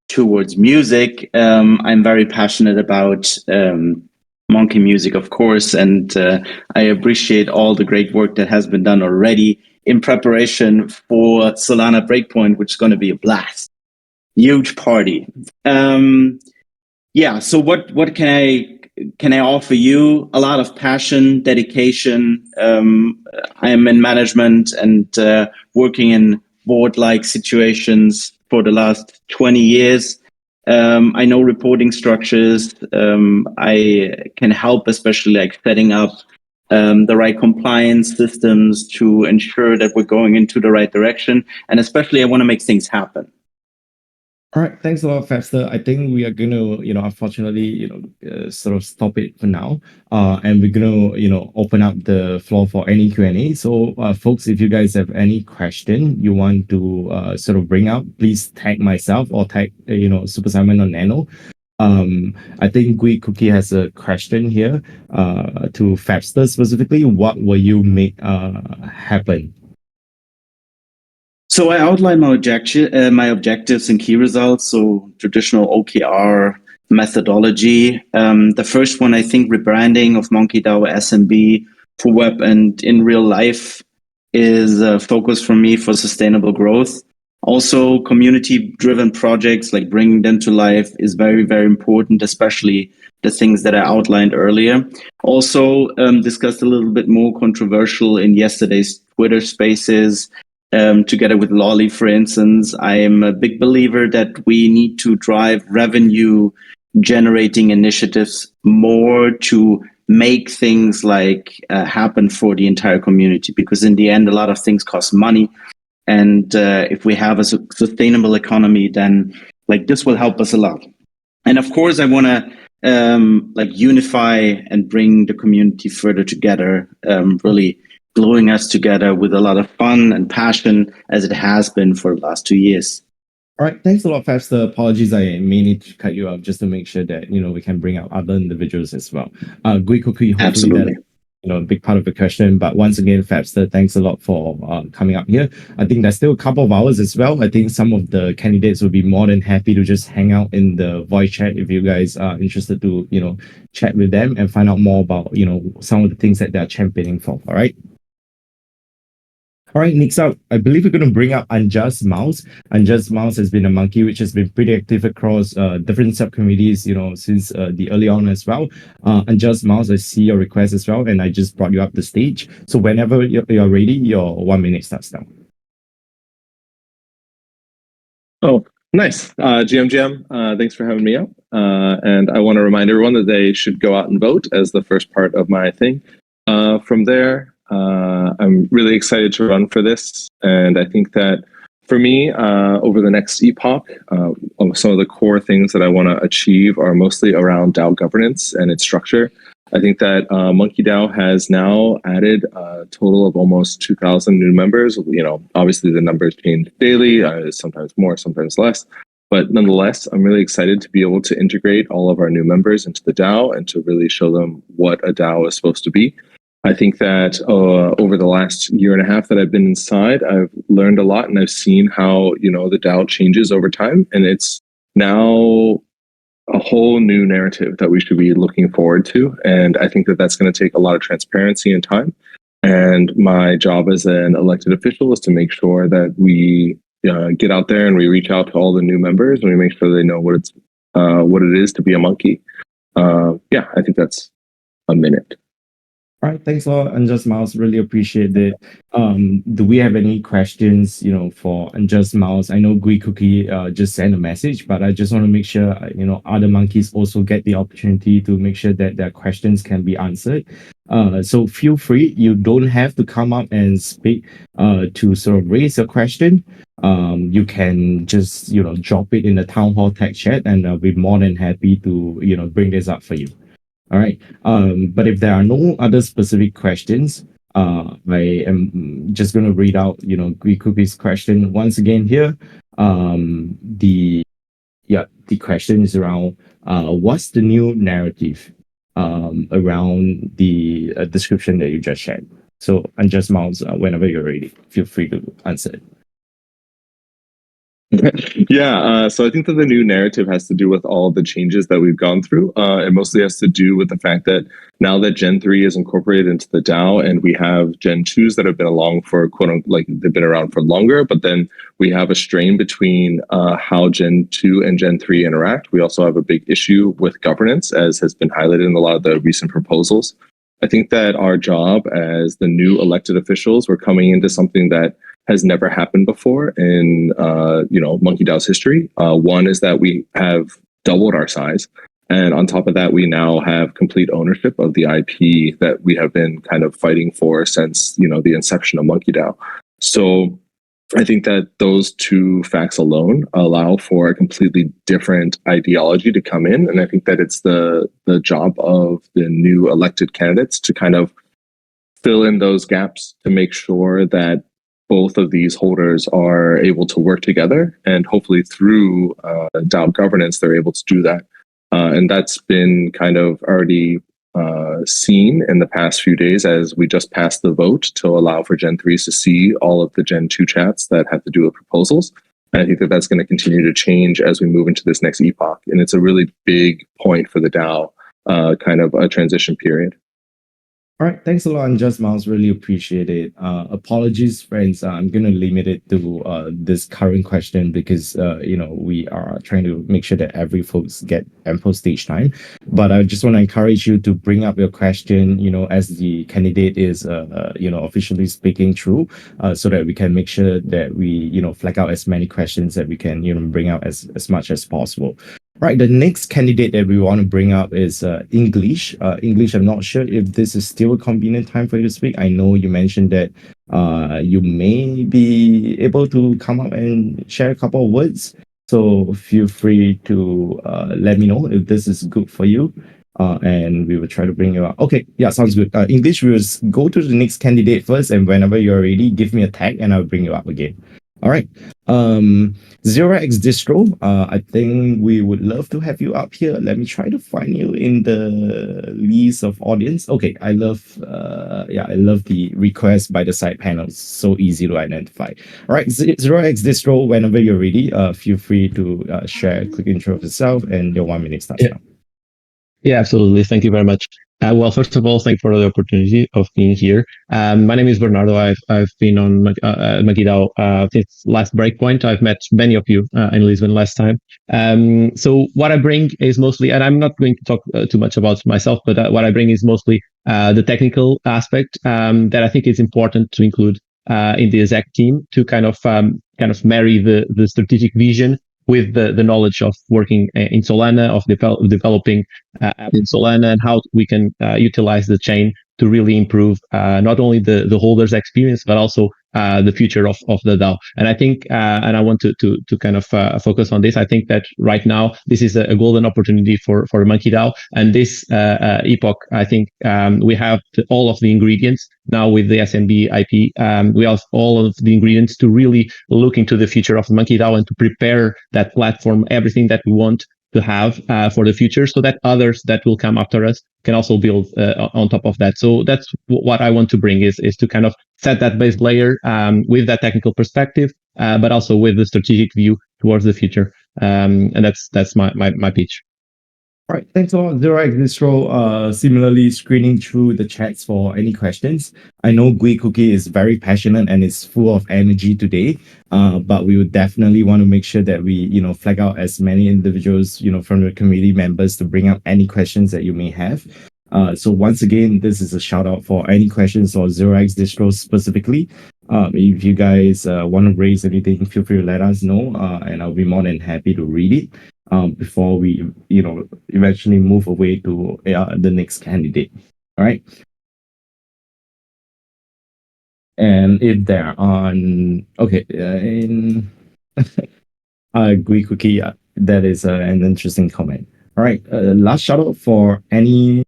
towards music. I'm very passionate about monkey music, of course, and I appreciate all the great work that has been done already in preparation for Solana Breakpoint, which is going to be a blast. Huge party. So what can I offer you? A lot of passion, dedication. I am in management and working in board-like situations for the last 20 years. I know reporting structures. I can help, especially setting up the right compliance systems to ensure that we're going into the right direction. And especially, I want to make things happen. All right, thanks a lot, Fabster. I think we are going to, unfortunately, sort of stop it for now. And we're going to, open up the floor for any Q&A. So, folks, if you guys have any question you want to sort of bring up, please tag myself or tag, Super Simon or Nano. I think Gui Cookie has a question here to Fabster specifically. What will you make happen? So I outlined my objectives and key results. So traditional OKR methodology. The first one, I think, rebranding of MonkeDAO SMB for web and in real life is a focus for me for sustainable growth. Also, community-driven projects, like bringing them to life, is very important, especially the things that I outlined earlier. Also, discussed a little bit more controversial in yesterday's Twitter Spaces. Together with Lolly, for instance, I am a big believer that we need to drive revenue generating initiatives more to make things happen for the entire community, because in the end, a lot of things cost money. And if we have a sustainable economy, then this will help us a lot. And of course, I want to unify and bring the community further together, really gluing us together with a lot of fun and passion, as it has been for the last 2 years. All right, thanks a lot, Fabster. Apologies, I may need to cut you off just to make sure that we can bring out other individuals as well. Gui Cookie, hopefully Absolutely. that a big part of the question. But once again, Fabster, thanks a lot for coming up here. I think there's still a couple of hours as well. I think some of the candidates will be more than happy to just hang out in the voice chat if you guys are interested to chat with them and find out more about some of the things that they're championing for. All right. All right, next up, I believe we're going to bring up Unjust Mouse. Unjust Mouse has been a monkey which has been pretty active across different subcommittees, since the early on as well. Unjust Mouse, I see your request as well, and I just brought you up the stage. So whenever you're ready, your 1 minute starts now. Oh, Nice. GM, thanks for having me up. And I want to remind everyone that they should go out and vote as the first part of my thing. From there, I'm really excited to run for this. And I think that for me, over the next epoch, some of the core things that I want to achieve are mostly around DAO governance and its structure. I think that MonkeDAO has now added a total of almost 2,000 new members. You know, obviously the numbers change daily, sometimes more, sometimes less. But nonetheless, I'm really excited to be able to integrate all of our new members into the DAO and to really show them what a DAO is supposed to be. I think that over the last year and a half that I've been inside, I've learned a lot and I've seen how, you know, the DAO changes over time. And it's now a whole new narrative that we should be looking forward to. And I think that that's going to take a lot of transparency and time. And my job as an elected official is to make sure that we get out there and we reach out to all the new members and we make sure they know what it is to be a monkey. Yeah, I think that's a minute. All right, thanks a lot, Unjust Mouse. Really appreciate it. Do we have any questions, you know, for Unjust Mouse? I know Gui Cookie just sent a message, but I just want to make sure, you know, other monkeys also get the opportunity to make sure that their questions can be answered. So feel free. You don't have to come up and speak to sort of raise your question. You can just, you know, drop it in the town hall tech chat, and I'll be more than happy to, you know, bring this up for you. All right. But if there are no other specific questions, I am just going to read out, you know, Gui Cookie's question once again here. The question is around what's the new narrative around the description that you just shared. So Unjust Mouse, whenever you're ready, feel free to answer it. Yeah, so I think that the new narrative has to do with all the changes that we've gone through. It mostly has to do with the fact that now that Gen 3 is incorporated into the DAO and we have Gen 2s that have been along for quote unquote, like they've been around for longer, but then we have a strain between how Gen 2 and Gen 3 interact. We also have a big issue with governance, as has been highlighted in a lot of the recent proposals. I think that our job as the new elected officials, we're coming into something that has never happened before in MonkeDAO's history. One is that we have doubled our size, and on top of that, we now have complete ownership of the IP that we have been kind of fighting for since the inception of MonkeDAO. So I think that those two facts alone allow for a completely different ideology to come in, and I think that it's the job of the new elected candidates to kind of fill in those gaps to make sure that both of these holders are able to work together, and hopefully through DAO governance, they're able to do that. And that's been kind of already seen in the past few days as we just passed the vote to allow for Gen 3s to see all of the Gen 2 chats that have to do with proposals. And I think that that's going to continue to change as we move into this next epoch. And it's a really big point for the DAO, kind of a transition period. All right, thanks a lot, Unjust Mouse. Really appreciate it. Apologies, friends. I'm going to limit it to this current question because we are trying to make sure that every folks get ample stage time. But I just want to encourage you to bring up your question, as the candidate is, officially speaking through, so that we can make sure that we, flag out as many questions that we can, bring out as much as possible. Right, the next candidate that we want to bring up is English. English, I'm not sure if this is still a convenient time for you to speak. I know you mentioned that you may be able to come up and share a couple of words. So feel free to let me know if this is good for you. And we will try to bring you up. Okay, yeah, sounds good. English, we will go to the next candidate first. And whenever you're ready, give me a tag and I'll bring you up again. All right. 0x Distro, I think we would love to have you up here. Let me try to find you in the list of audience. Okay, I love the request by the side panels. So easy to identify. All right, 0x Distro, whenever you're ready, feel free to share a quick intro of yourself, and your 1 minute starts now. Yeah, absolutely. Thank you very much. Well, first of all, thanks for the opportunity of being here. My name is Bernardo. I've been on MonkeDAO since last breakpoint. I've met many of you in Lisbon last time. So what I bring is mostly, and I'm not going to talk too much about myself, but what I bring is mostly the technical aspect that I think is important to include in the exec team to kind of marry the strategic vision with the knowledge of working in Solana, of developing in Solana, and how we can utilize the chain to really improve not only the holders' experience, but also the future of the DAO. And I think, and I want to kind of focus on this. I think that right now this is a golden opportunity for MonkeDAO, and this epoch. I think we have all of the ingredients now with the SMB IP. We have all of the ingredients to really look into the future of MonkeDAO and to prepare that platform, everything that we want to have for the future, so that others that will come after us can also build on top of that. So that's what I want to bring is to kind of set that base layer with that technical perspective, but also with the strategic view towards the future. And that's my pitch. All right, thanks a lot, ZeroX Distro. Similarly, screening through the chats for any questions. I know Gui Cookie is very passionate and is full of energy today, but we would definitely want to make sure that we, flag out as many individuals, from the community members to bring up any questions that you may have. So once again, this is a shout out for any questions for ZeroX Distro specifically. If you guys want to raise anything, feel free to let us know, and I'll be more than happy to read it. Before we, eventually move away to the next candidate. All right. And if they're on, okay, in Gui Cookie, that is an interesting comment. All right, last shout out for any.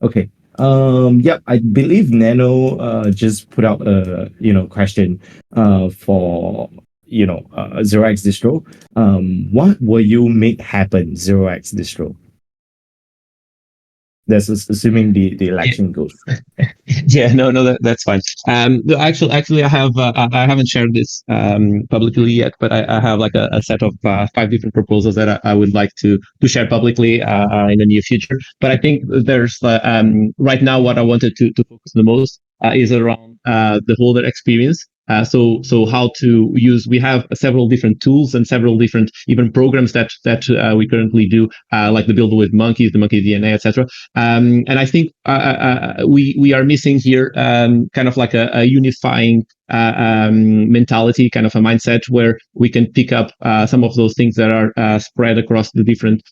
Okay. Yeah, I believe Nano just put out a question for ZeroX Distro. What will you make happen, ZeroX Distro? That's assuming the election goes. Yeah, no, that's fine. Actually, I haven't shared this publicly yet, but I have like a set of 5 different proposals that I would like to share publicly in the near future. But I think there's right now what I wanted to focus the most is around the holder experience. So how to use, we have several different tools and several different even programs that we currently do, like the Build with Monkeys, the Monkey DNA, etc. And I think we are missing here kind of like a unifying mentality, kind of a mindset where we can pick up some of those things that are spread across the different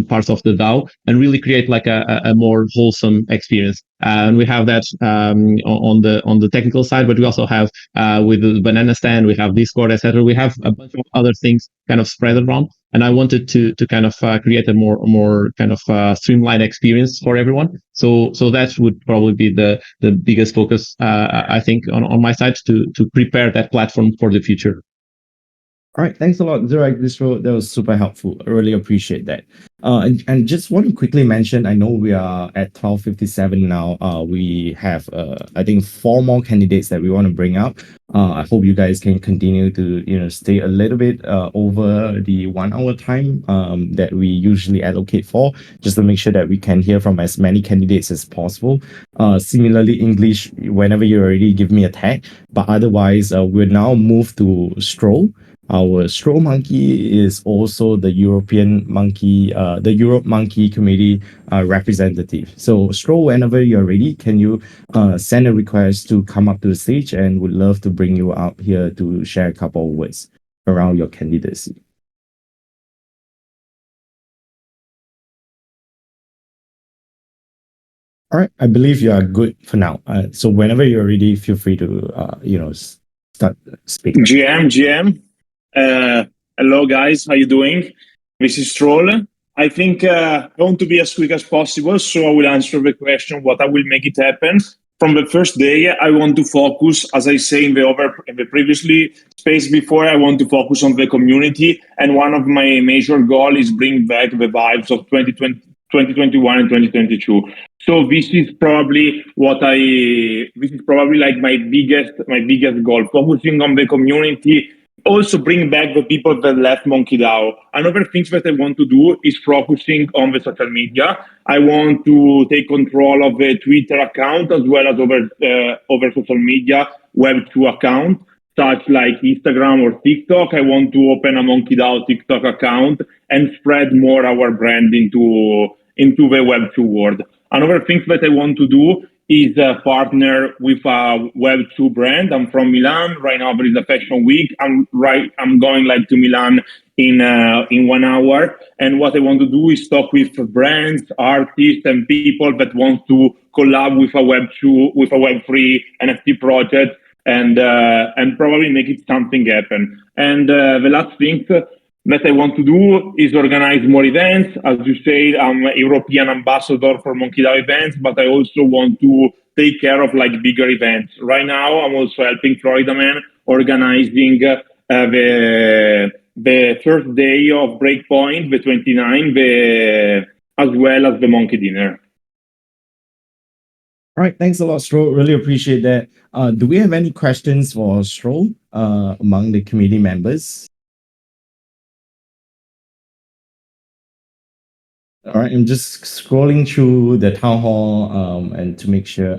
parts of the DAO and really create like a more wholesome experience. And we have that on the technical side, but we also have with the banana stand, we have Discord, etc. We have a bunch of other things kind of spread around. And I wanted to kind of create a more kind of streamlined experience for everyone. So that would probably be the biggest focus, I think, on my side to prepare that platform for the future. All right, thanks a lot, ZeroX Distro. That was super helpful. I really appreciate that. And just want to quickly mention, I know we are at 12:57 now. We have, I think, 4 more candidates that we want to bring up. I hope you guys can continue to, stay a little bit over the 1 hour time that we usually allocate for, just to make sure that we can hear from as many candidates as possible. Similarly, English, whenever you're ready, give me a tag. But otherwise, we'll now move to Stroll. Our Stroll monkey is also the European monkey, the Europe Monkey Committee representative. So Stroll, whenever you're ready, can you send a request to come up to the stage, and would love to bring you up here to share a couple of words around your candidacy. All right, I believe you are good for now. So whenever you're ready, feel free to start speaking. GM. Hello guys, how you doing? This is Stroll. I think I want to be as quick as possible, so I will answer the question what I will make it happen. From the first day, I want to focus, as I say in the previously space before, I want to focus on the community, and one of my major goals is bring back the vibes of 2021 and 2022. So this is probably like my biggest goal, focusing on the community. Also bring back the people that left MonkeDAO. Another thing that I want to do is focusing on the social media. I want to take control of the Twitter account as well as over social media, Web2 account, such like Instagram or TikTok. I want to open a MonkeDAO TikTok account and spread more our brand into the Web2 world. Another thing that I want to do is a partner with a Web2 brand. I'm from Milan right now. There is a fashion week. I'm going like to Milan in 1 hour. And what I want to do is talk with brands, artists, and people that want to collab with a Web2, with a Web3 NFT project, and probably make it something happen. And the last thing that I want to do is organize more events. As you say, I'm a European ambassador for MonkeDAO events, but I also want to take care of like bigger events. Right now, I'm also helping Florida Man organizing the first day of Breakpoint, the 29, as well as the Monkey Dinner. All right, thanks a lot, Stroll. Really appreciate that. Do we have any questions for Stroll among the committee members? All right, I'm just scrolling through the town hall and to make sure.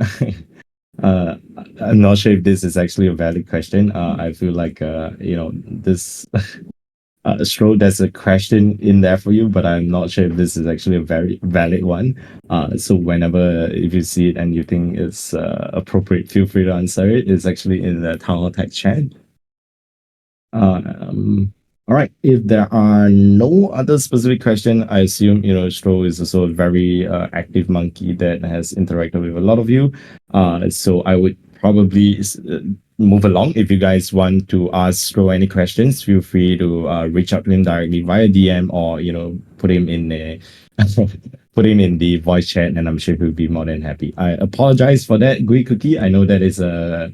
I'm not sure if this is actually a valid question. I feel like this Stroll, there's a question in there for you, but I'm not sure if this is actually a very valid one. So whenever if you see it and you think it's appropriate, feel free to answer it. It's actually in the town hall text chat. All right. If there are no other specific question, I assume Stroll is also a very active monkey that has interacted with a lot of you. So I would probably move along. If you guys want to ask Stroll any questions, feel free to reach out to him directly via DM or put him in the put him in the voice chat, and I'm sure he'll be more than happy. I apologize for that, Gui Cookie. I know that is a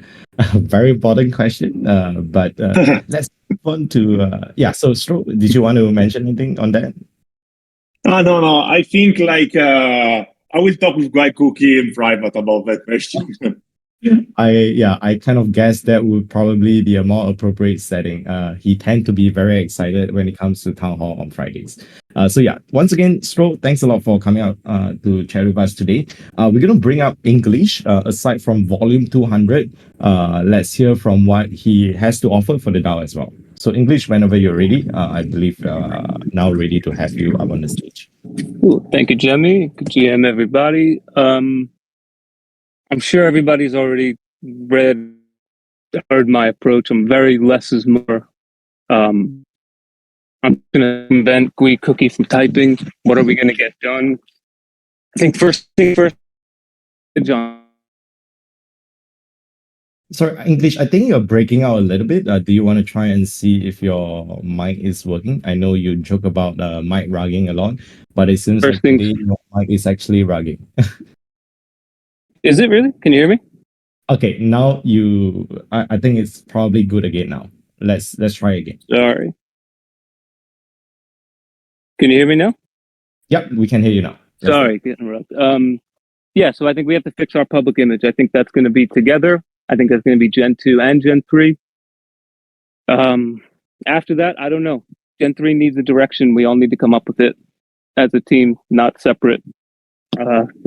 very important question, but let's move on to So, Stroll, did you want to mention anything on that? No. I think like I will talk with Guy Cookie in private about that question. I kind of guessed that would probably be a more appropriate setting. He tend to be very excited when it comes to town hall on Fridays. Once again, Stroll, thanks a lot for coming out to chat with us today. We're gonna bring up English aside from volume 200. Let's hear from what he has to offer for the DAO as well. So English, whenever you're ready, I believe now ready to have you up on the stage. Cool. Thank you, Jemmy. Good GM, everybody. I'm sure everybody's already heard my approach. I'm very less is more. I'm going to invent Gui Cookie from typing. What are we going to get done? I think first thing first, John. Sorry, English, I think you're breaking out a little bit. Do you want to try and see if your mic is working? I know you joke about mic rugging a lot, but it seems like today your mic is actually rugging. Is it really? Can you hear me? Okay, now I think it's probably good again now. Let's try again. Sorry. Can you hear me now? Yep, we can hear you now. Sorry, to interrupt. So I think we have to fix our public image. I think that's going to be together. I think that's going to be Gen 2 and Gen 3. After that, I don't know. Gen 3 needs a direction. We all need to come up with it as a team, not separate.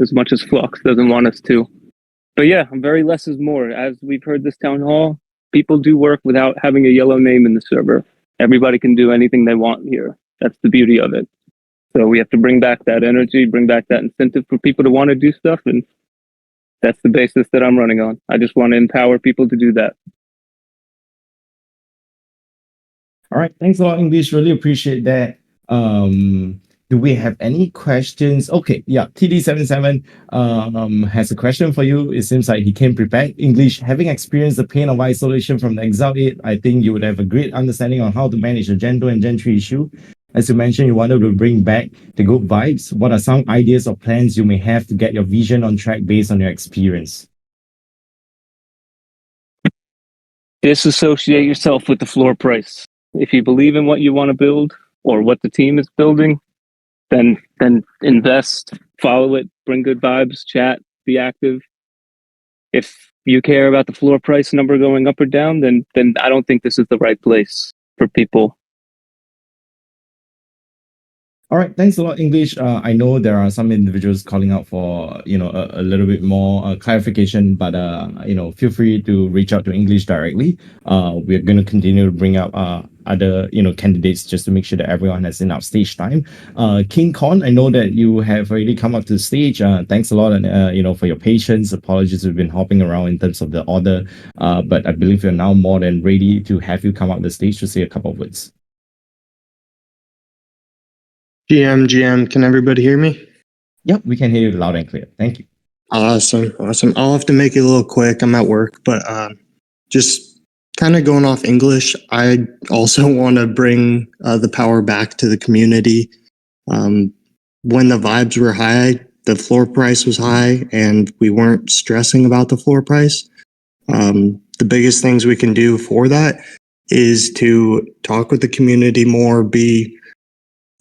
As much as Flux doesn't want us to. But yeah, I'm very less is more. As we've heard this town hall, people do work without having a yellow name in the server. Everybody can do anything they want here. That's the beauty of it. So we have to bring back that energy, bring back that incentive for people to want to do stuff. And that's the basis that I'm running on. I just want to empower people to do that. All right. Thanks a lot, English. Really appreciate that. Do we have any questions? Okay, yeah, TD77 has a question for you. It seems like he came prepared. English, having experienced the pain of isolation from the Exile 8, I think you would have a great understanding on how to manage the Gen 2 and Gen 3 issue. As you mentioned, you wanted to bring back the good vibes. What are some ideas or plans you may have to get your vision on track based on your experience? Disassociate yourself with the floor price. If you believe in what you want to build or what the team is building, then invest, follow it, bring good vibes, chat, be active. If you care about the floor price number going up or down, then I don't think this is the right place for people. All right, thanks a lot, English. I know there are some individuals calling out for a little bit more clarification, but feel free to reach out to English directly. We're going to continue to bring up other candidates just to make sure that everyone has enough stage time. King Con, I know that you have already come up to the stage. Thanks a lot, and for your patience. Apologies, we've been hopping around in terms of the order, but I believe we're now more than ready to have you come up the stage to say a couple of words. GM, can everybody hear me? Yep, we can hear you loud and clear. Thank you. Awesome. I'll have to make it a little quick. I'm at work, but just kind of going off English, I also want to bring the power back to the community. When the vibes were high, the floor price was high, and we weren't stressing about the floor price. The biggest things we can do for that is to talk with the community more,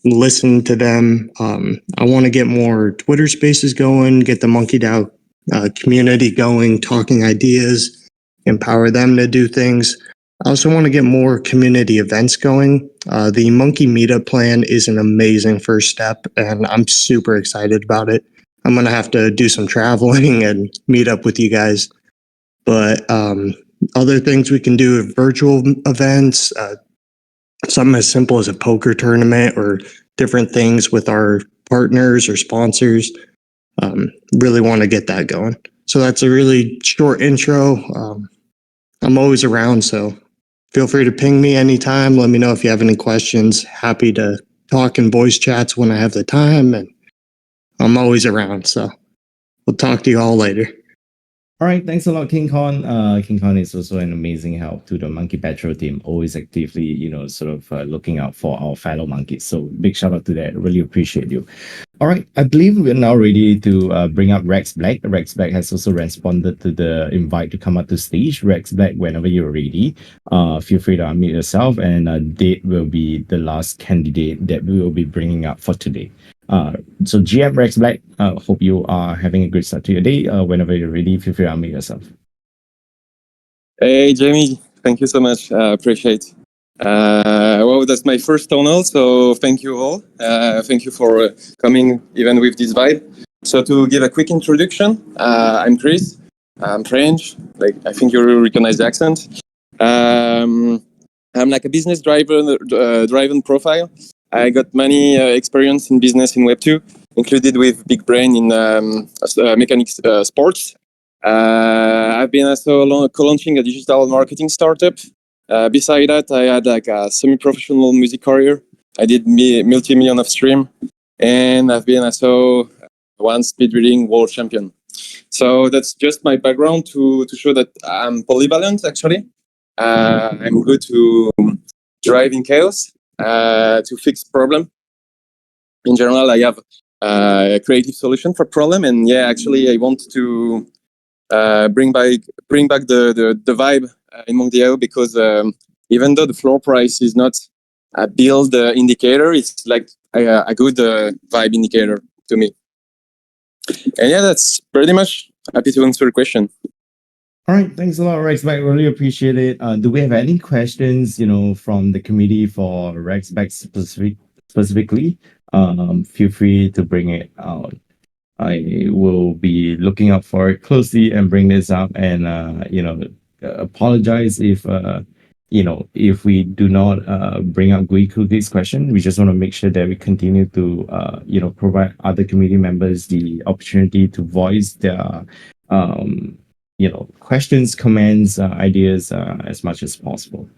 listen to them. I want to get more Twitter spaces going, get the MonkeDAO community going, talking ideas, empower them to do things. I also want to get more community events going. The Monkey Meetup plan is an amazing first step, and I'm super excited about it. I'm going to have to do some traveling and meet up with you guys. But other things we can do, virtual events, something as simple as a poker tournament or different things with our partners or sponsors. Really want to get that going. So that's a really short intro. I'm always around, so feel free to ping me anytime. Let me know if you have any questions. Happy to talk in voice chats when I have the time, and I'm always around. So we'll talk to you all later. All right, thanks a lot, King Con. King Con is also an amazing help to the Monkey Patrol team, always actively, looking out for our fellow monkeys. So big shout out to that. Really appreciate you. All right, I believe we're now ready to bring up Rex Black. Rex Black has also responded to the invite to come up to stage. Rex Black, whenever you're ready, feel free to unmute yourself, and Date will be the last candidate that we will be bringing up for today. So GM Rex Black, hope you are having a great start to your day. Whenever you're ready, feel free to unmute yourself. Hey, Jamie. Thank you so much. Appreciate. Well, that's my first tunnel, so thank you all. Thank you for coming even with this vibe. So to give a quick introduction, I'm Chris. I'm French. Like I think you recognize the accent. I'm like a business driven profile. I got many experience in business in Web2, included with big brain in mechanics sports. I've been also co-launching a digital marketing startup. Beside that, I had like a semi-professional music career. I did multi-million of stream, and I've been also one speedreading world champion. So that's just my background to show that I'm polyvalent. Actually, I'm good to drive in chaos, to fix problem. In general, I have a creative solution for problem, and yeah, actually, I want to bring back the vibe in MonkeDAO, because even though the floor price is not a build indicator, it's like a good vibe indicator to me. And yeah, that's pretty much. Happy to answer the question. All right, thanks a lot, Rex Back. Really appreciate it. Do we have any questions, from the committee for Rex Back specifically? Feel free to bring it out. I will be looking out for it closely and bring this up, and apologize if if we do not bring up Gui Cookie's question. We just want to make sure that we continue to provide other committee members the opportunity to voice their questions, comments, ideas as much as possible.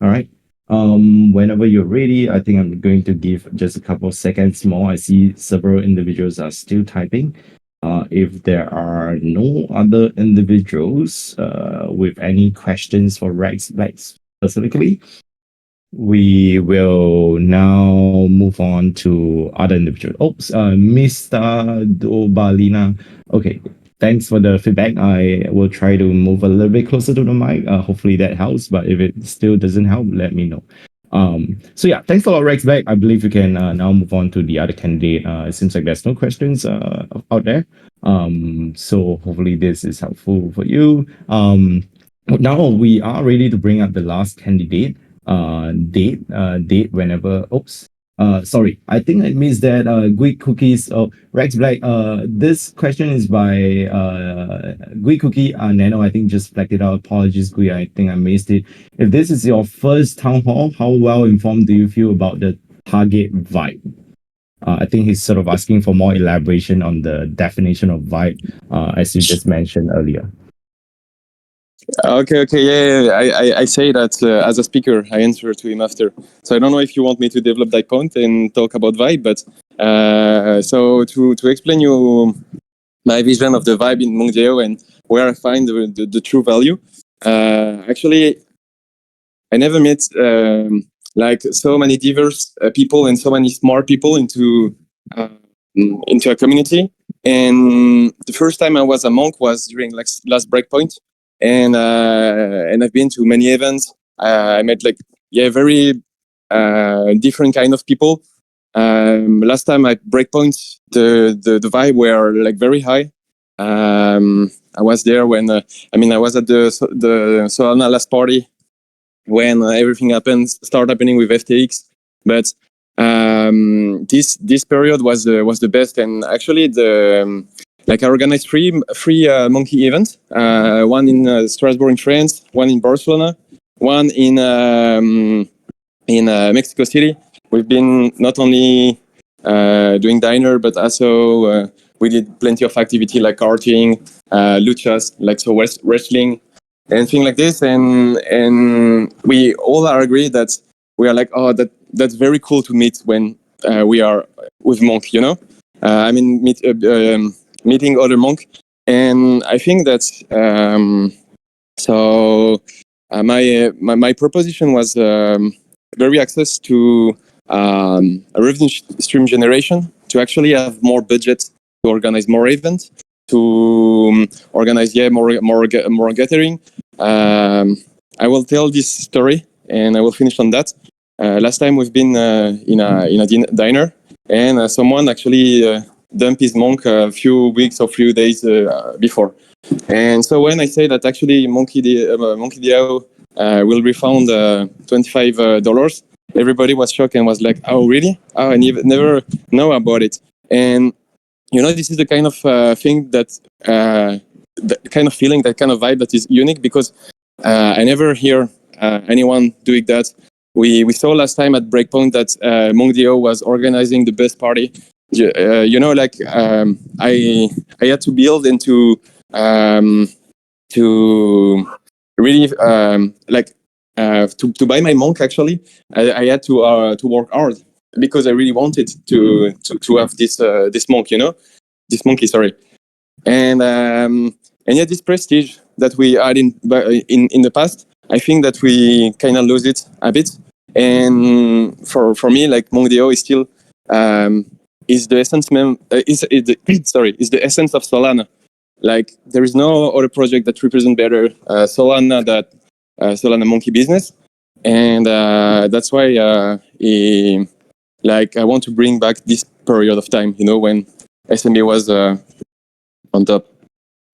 All right. Whenever you're ready, I think I'm going to give just a couple of seconds more. I see several individuals are still typing. If there are no other individuals with any questions for Rex Black specifically, we will now move on to other individuals. Oops, Mr. Dobalina. Okay, thanks for the feedback. I will try to move a little bit closer to the mic. Hopefully that helps, but if it still doesn't help, let me know. So yeah, thanks a lot, Rex Back. I believe we can now move on to the other candidate. It seems like there's no questions out there. So hopefully this is helpful for you. Now we are ready to bring up the last candidate. Date whenever. Oops. Sorry, I think I missed that. Greek cookies. Oh, Rex Black. This question is by Greek Cookie. Nano, I think just flagged it out. Apologies, Greek. I think I missed it. If this is your first town hall, how well informed do you feel about the target vibe? I think he's sort of asking for more elaboration on the definition of vibe, as you just mentioned earlier. Okay, yeah. I say that as a speaker, I answer to him after. So I don't know if you want me to develop that point and talk about vibe, but so to explain you my vision of the vibe in MonkeDAO and where I find the true value. Actually, I never met like so many diverse people and so many smart people into a community. And the first time I was a monk was during like last breakpoint, and I've been to many events. I met like very different kind of people. Last time at breakpoint, the vibe were like very high. I was there when I was at the Solana last party when everything started happening with FTX. But this period was the best, and actually I organized three monkey events. One in Strasbourg in France, one in Barcelona, one in Mexico City. We've been not only doing diner, but also we did plenty of activity like karting, luchas, like so wrestling, and things like this. And we all are agreed that we are like, oh, that's very cool to meet when we are with monk, you know. Meeting other monk, and I think that my proposition was very access to a revenue stream generation, to actually have more budget to organize more events, to organize more gathering. I will tell this story and I will finish on that. Last time we've been in a diner, and someone actually dumped his monk a few weeks or few days before. And so when I say that actually MonkeDAO will refund $25, everybody was shocked and was like, "Oh, really? Oh, I never know about it." And you know, this is the kind of thing that, the kind of feeling, that kind of vibe that is unique, because I never hear anyone doing that. We saw last time at Breakpoint that MonkeDAO was organizing the best party. I had to build into to really to buy my monk. Actually, I had to work hard because I really wanted to have this monk, you know, this monkey. Sorry, and yet this prestige that we had in the past, I think that we kind of lose it a bit. And for me, like MonkeDAO is still is the essence is the essence of Solana. Like there is no other project that represents better Solana that Solana monkey business, and that's why I want to bring back this period of time, you know, when SMB was on top.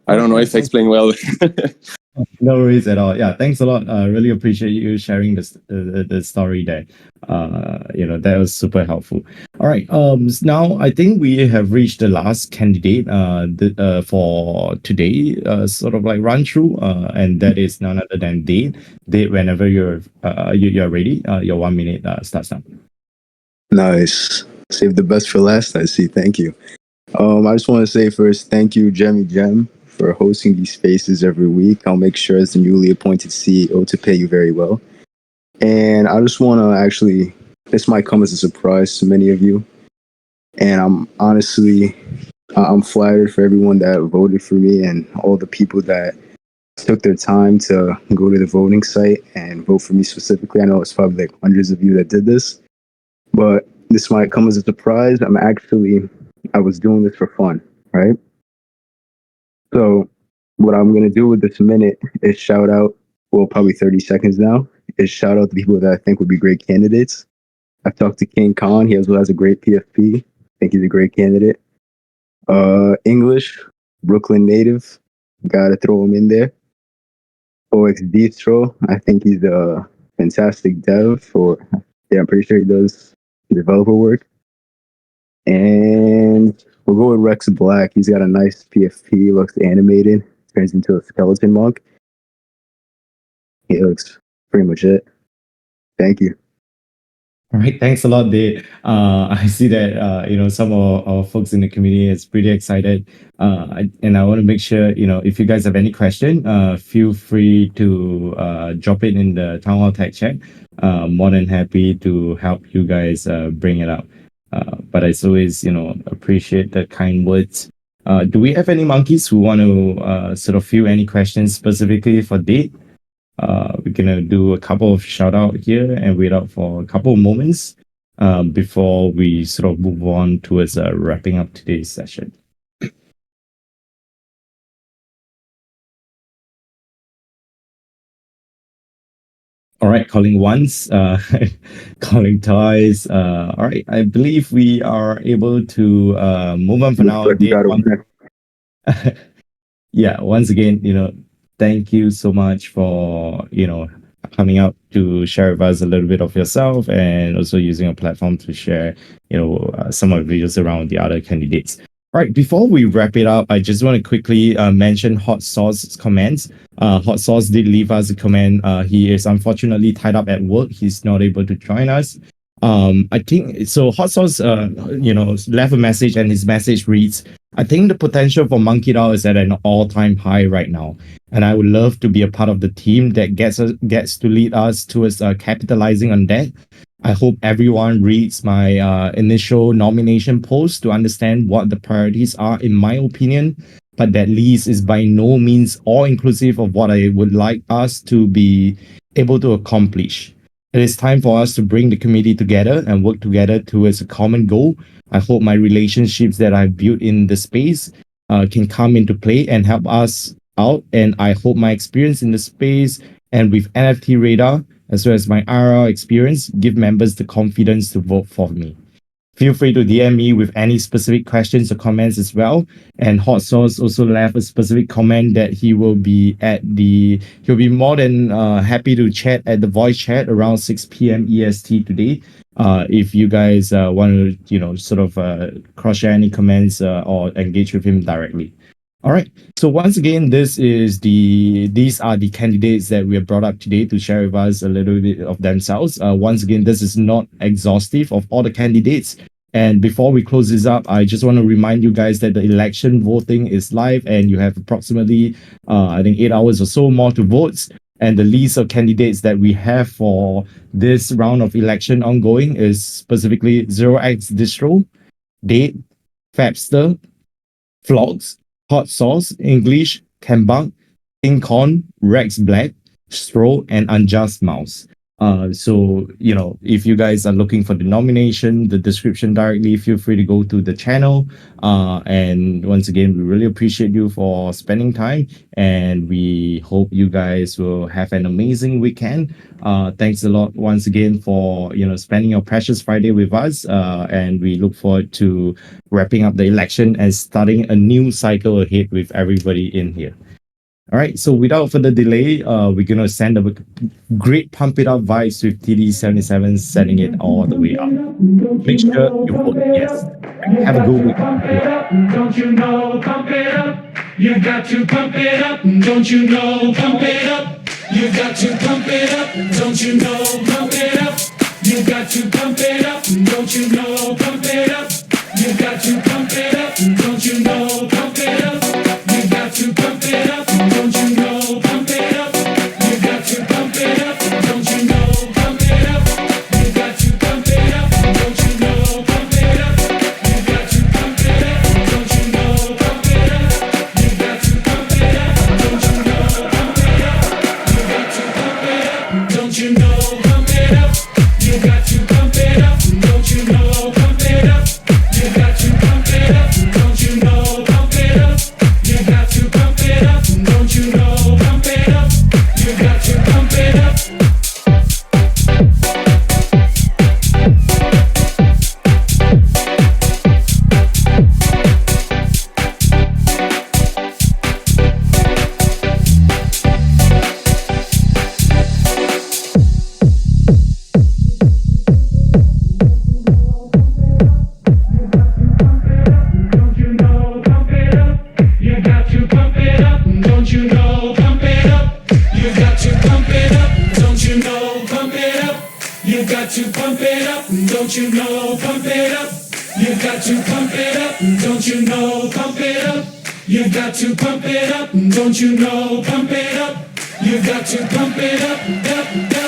I don't know if I explained well. No worries at all. Yeah, thanks a lot. Really appreciate you sharing the story there. That was super helpful. All right. Now I think we have reached the last candidate for today, sort of like run through, and that is none other than Date. Date, whenever you're ready, your 1 minute starts now. Nice. Save the best for last, I see. Thank you. I just want to say first, thank you, Jemmy Jem, for hosting these spaces every week. I'll make sure as the newly appointed CEO to pay you very well. And I just want to actually, this might come as a surprise to many of you. And I'm honestly, I'm flattered for everyone that voted for me and all the people that took their time to go to the voting site and vote for me specifically. I know it's probably like hundreds of you that did this, but this might come as a surprise. I was doing this for fun, right? So what I'm going to do with this minute is shout out, well, probably 30 seconds now, is shout out the people that I think would be great candidates. I've talked to King Khan. He also has a great PFP. I think he's a great candidate. English, Brooklyn native. Got to throw him in there. OX Distro. I think he's a fantastic dev I'm pretty sure he developer work. And we'll go with Rex Black. He's got a nice PFP, looks animated, turns into a skeleton monk. He looks pretty much it. Thank you. All right, thanks a lot, Dave. I see that some of our folks in the community is pretty excited, and I want to make sure if you guys have any question, feel free to drop it in the Town Hall Tech chat. More than happy to help you guys bring it up. But as always, appreciate the kind words. Do we have any monkeys who want to sort of feel any questions specifically for Dave? We're gonna do a couple of shout out here and wait out for a couple of moments before we sort of move on towards wrapping up today's session. All right, calling once, calling twice. All right, I believe we are able to move on for now. Yeah, once again, thank you so much for coming out to share with us a little bit of yourself and also using a platform to share some of the videos around the other candidates. All right, before we wrap it up, I just want to quickly mention Hot Sauce's comments. Hot Sauce did leave us a comment. He is unfortunately tied up at work. He's not able to join us. I think so. Hot Sauce, left a message, and his message reads, "I think the potential for MonkeDAO is at an all-time high right now, and I would love to be a part of the team that gets to lead us towards capitalizing on that. I hope everyone reads my initial nomination post to understand what the priorities are, in my opinion, but that list is by no means all inclusive of what I would like us to be able to accomplish. It is time for us to bring the committee together and work together towards a common goal. I hope my relationships that I've built in the space can come into play and help us out. And I hope my experience in the space and with NFT Radar, as well as my IRL experience, give members the confidence to vote for me. Feel free to DM me with any specific questions or comments as well. And Hot Sauce also left a specific comment that he'll be more than happy to chat at the voice chat around 6 p.m. EST today. If you guys want to, sort of cross-share any comments or engage with him directly. All right. So once again, these are the candidates that we have brought up today to share with us a little bit of themselves. Once again, this is not exhaustive of all the candidates. And before we close this up, I just want to remind you guys that the election voting is live and you have approximately, 8 hours or so more to vote. And the list of candidates that we have for this round of election ongoing is specifically 0x Distro, Date, Fabster, Vlogs, Hot Sauce, English, Kambak, Incorn, Rex Black, Stro, and Unjust Mouse. So, if you guys are looking for the nomination, the description directly, feel free to go to the channel. And once again, we really appreciate you for spending time, and we hope you guys will have an amazing weekend. Thanks a lot once again for, spending your precious Friday with us. And we look forward to wrapping up the election and starting a new cycle ahead with everybody in here. All right, so without further delay, we're going to send a great pump it up vibes with TD77 sending it all the way up. Make sure you vote yes. Have a good week. Don't you know, pump it up. You got to pump it up. Don't you know, pump it up. You got to pump it up. Don't you know, pump it up. You got to pump it up. Don't you know, pump it up. You got to pump it up. Don't you know, pump it up. You got to pump it up. Don't you know, pump it up. You got to pump it up. Don't you know, pump it up. You got to pump it up. Don't you know, pump it up. You got to pump it up. Don't you know, pump it up. You got to pump it up. Don't you know, pump it up. You got to pump it up. Don't you know, pump it up. You got to pump it up. Don't you know, pump it up. You got to pump it up. you know, pump it up. You've got to pump it up. Don't you know, pump it up. You've got to pump it up. Don't you know, pump it up. You've got to pump it up. Don't you know, pump it up. You've got to pump it up. Don't you know, pump it up. You've got to pump it up, up, up.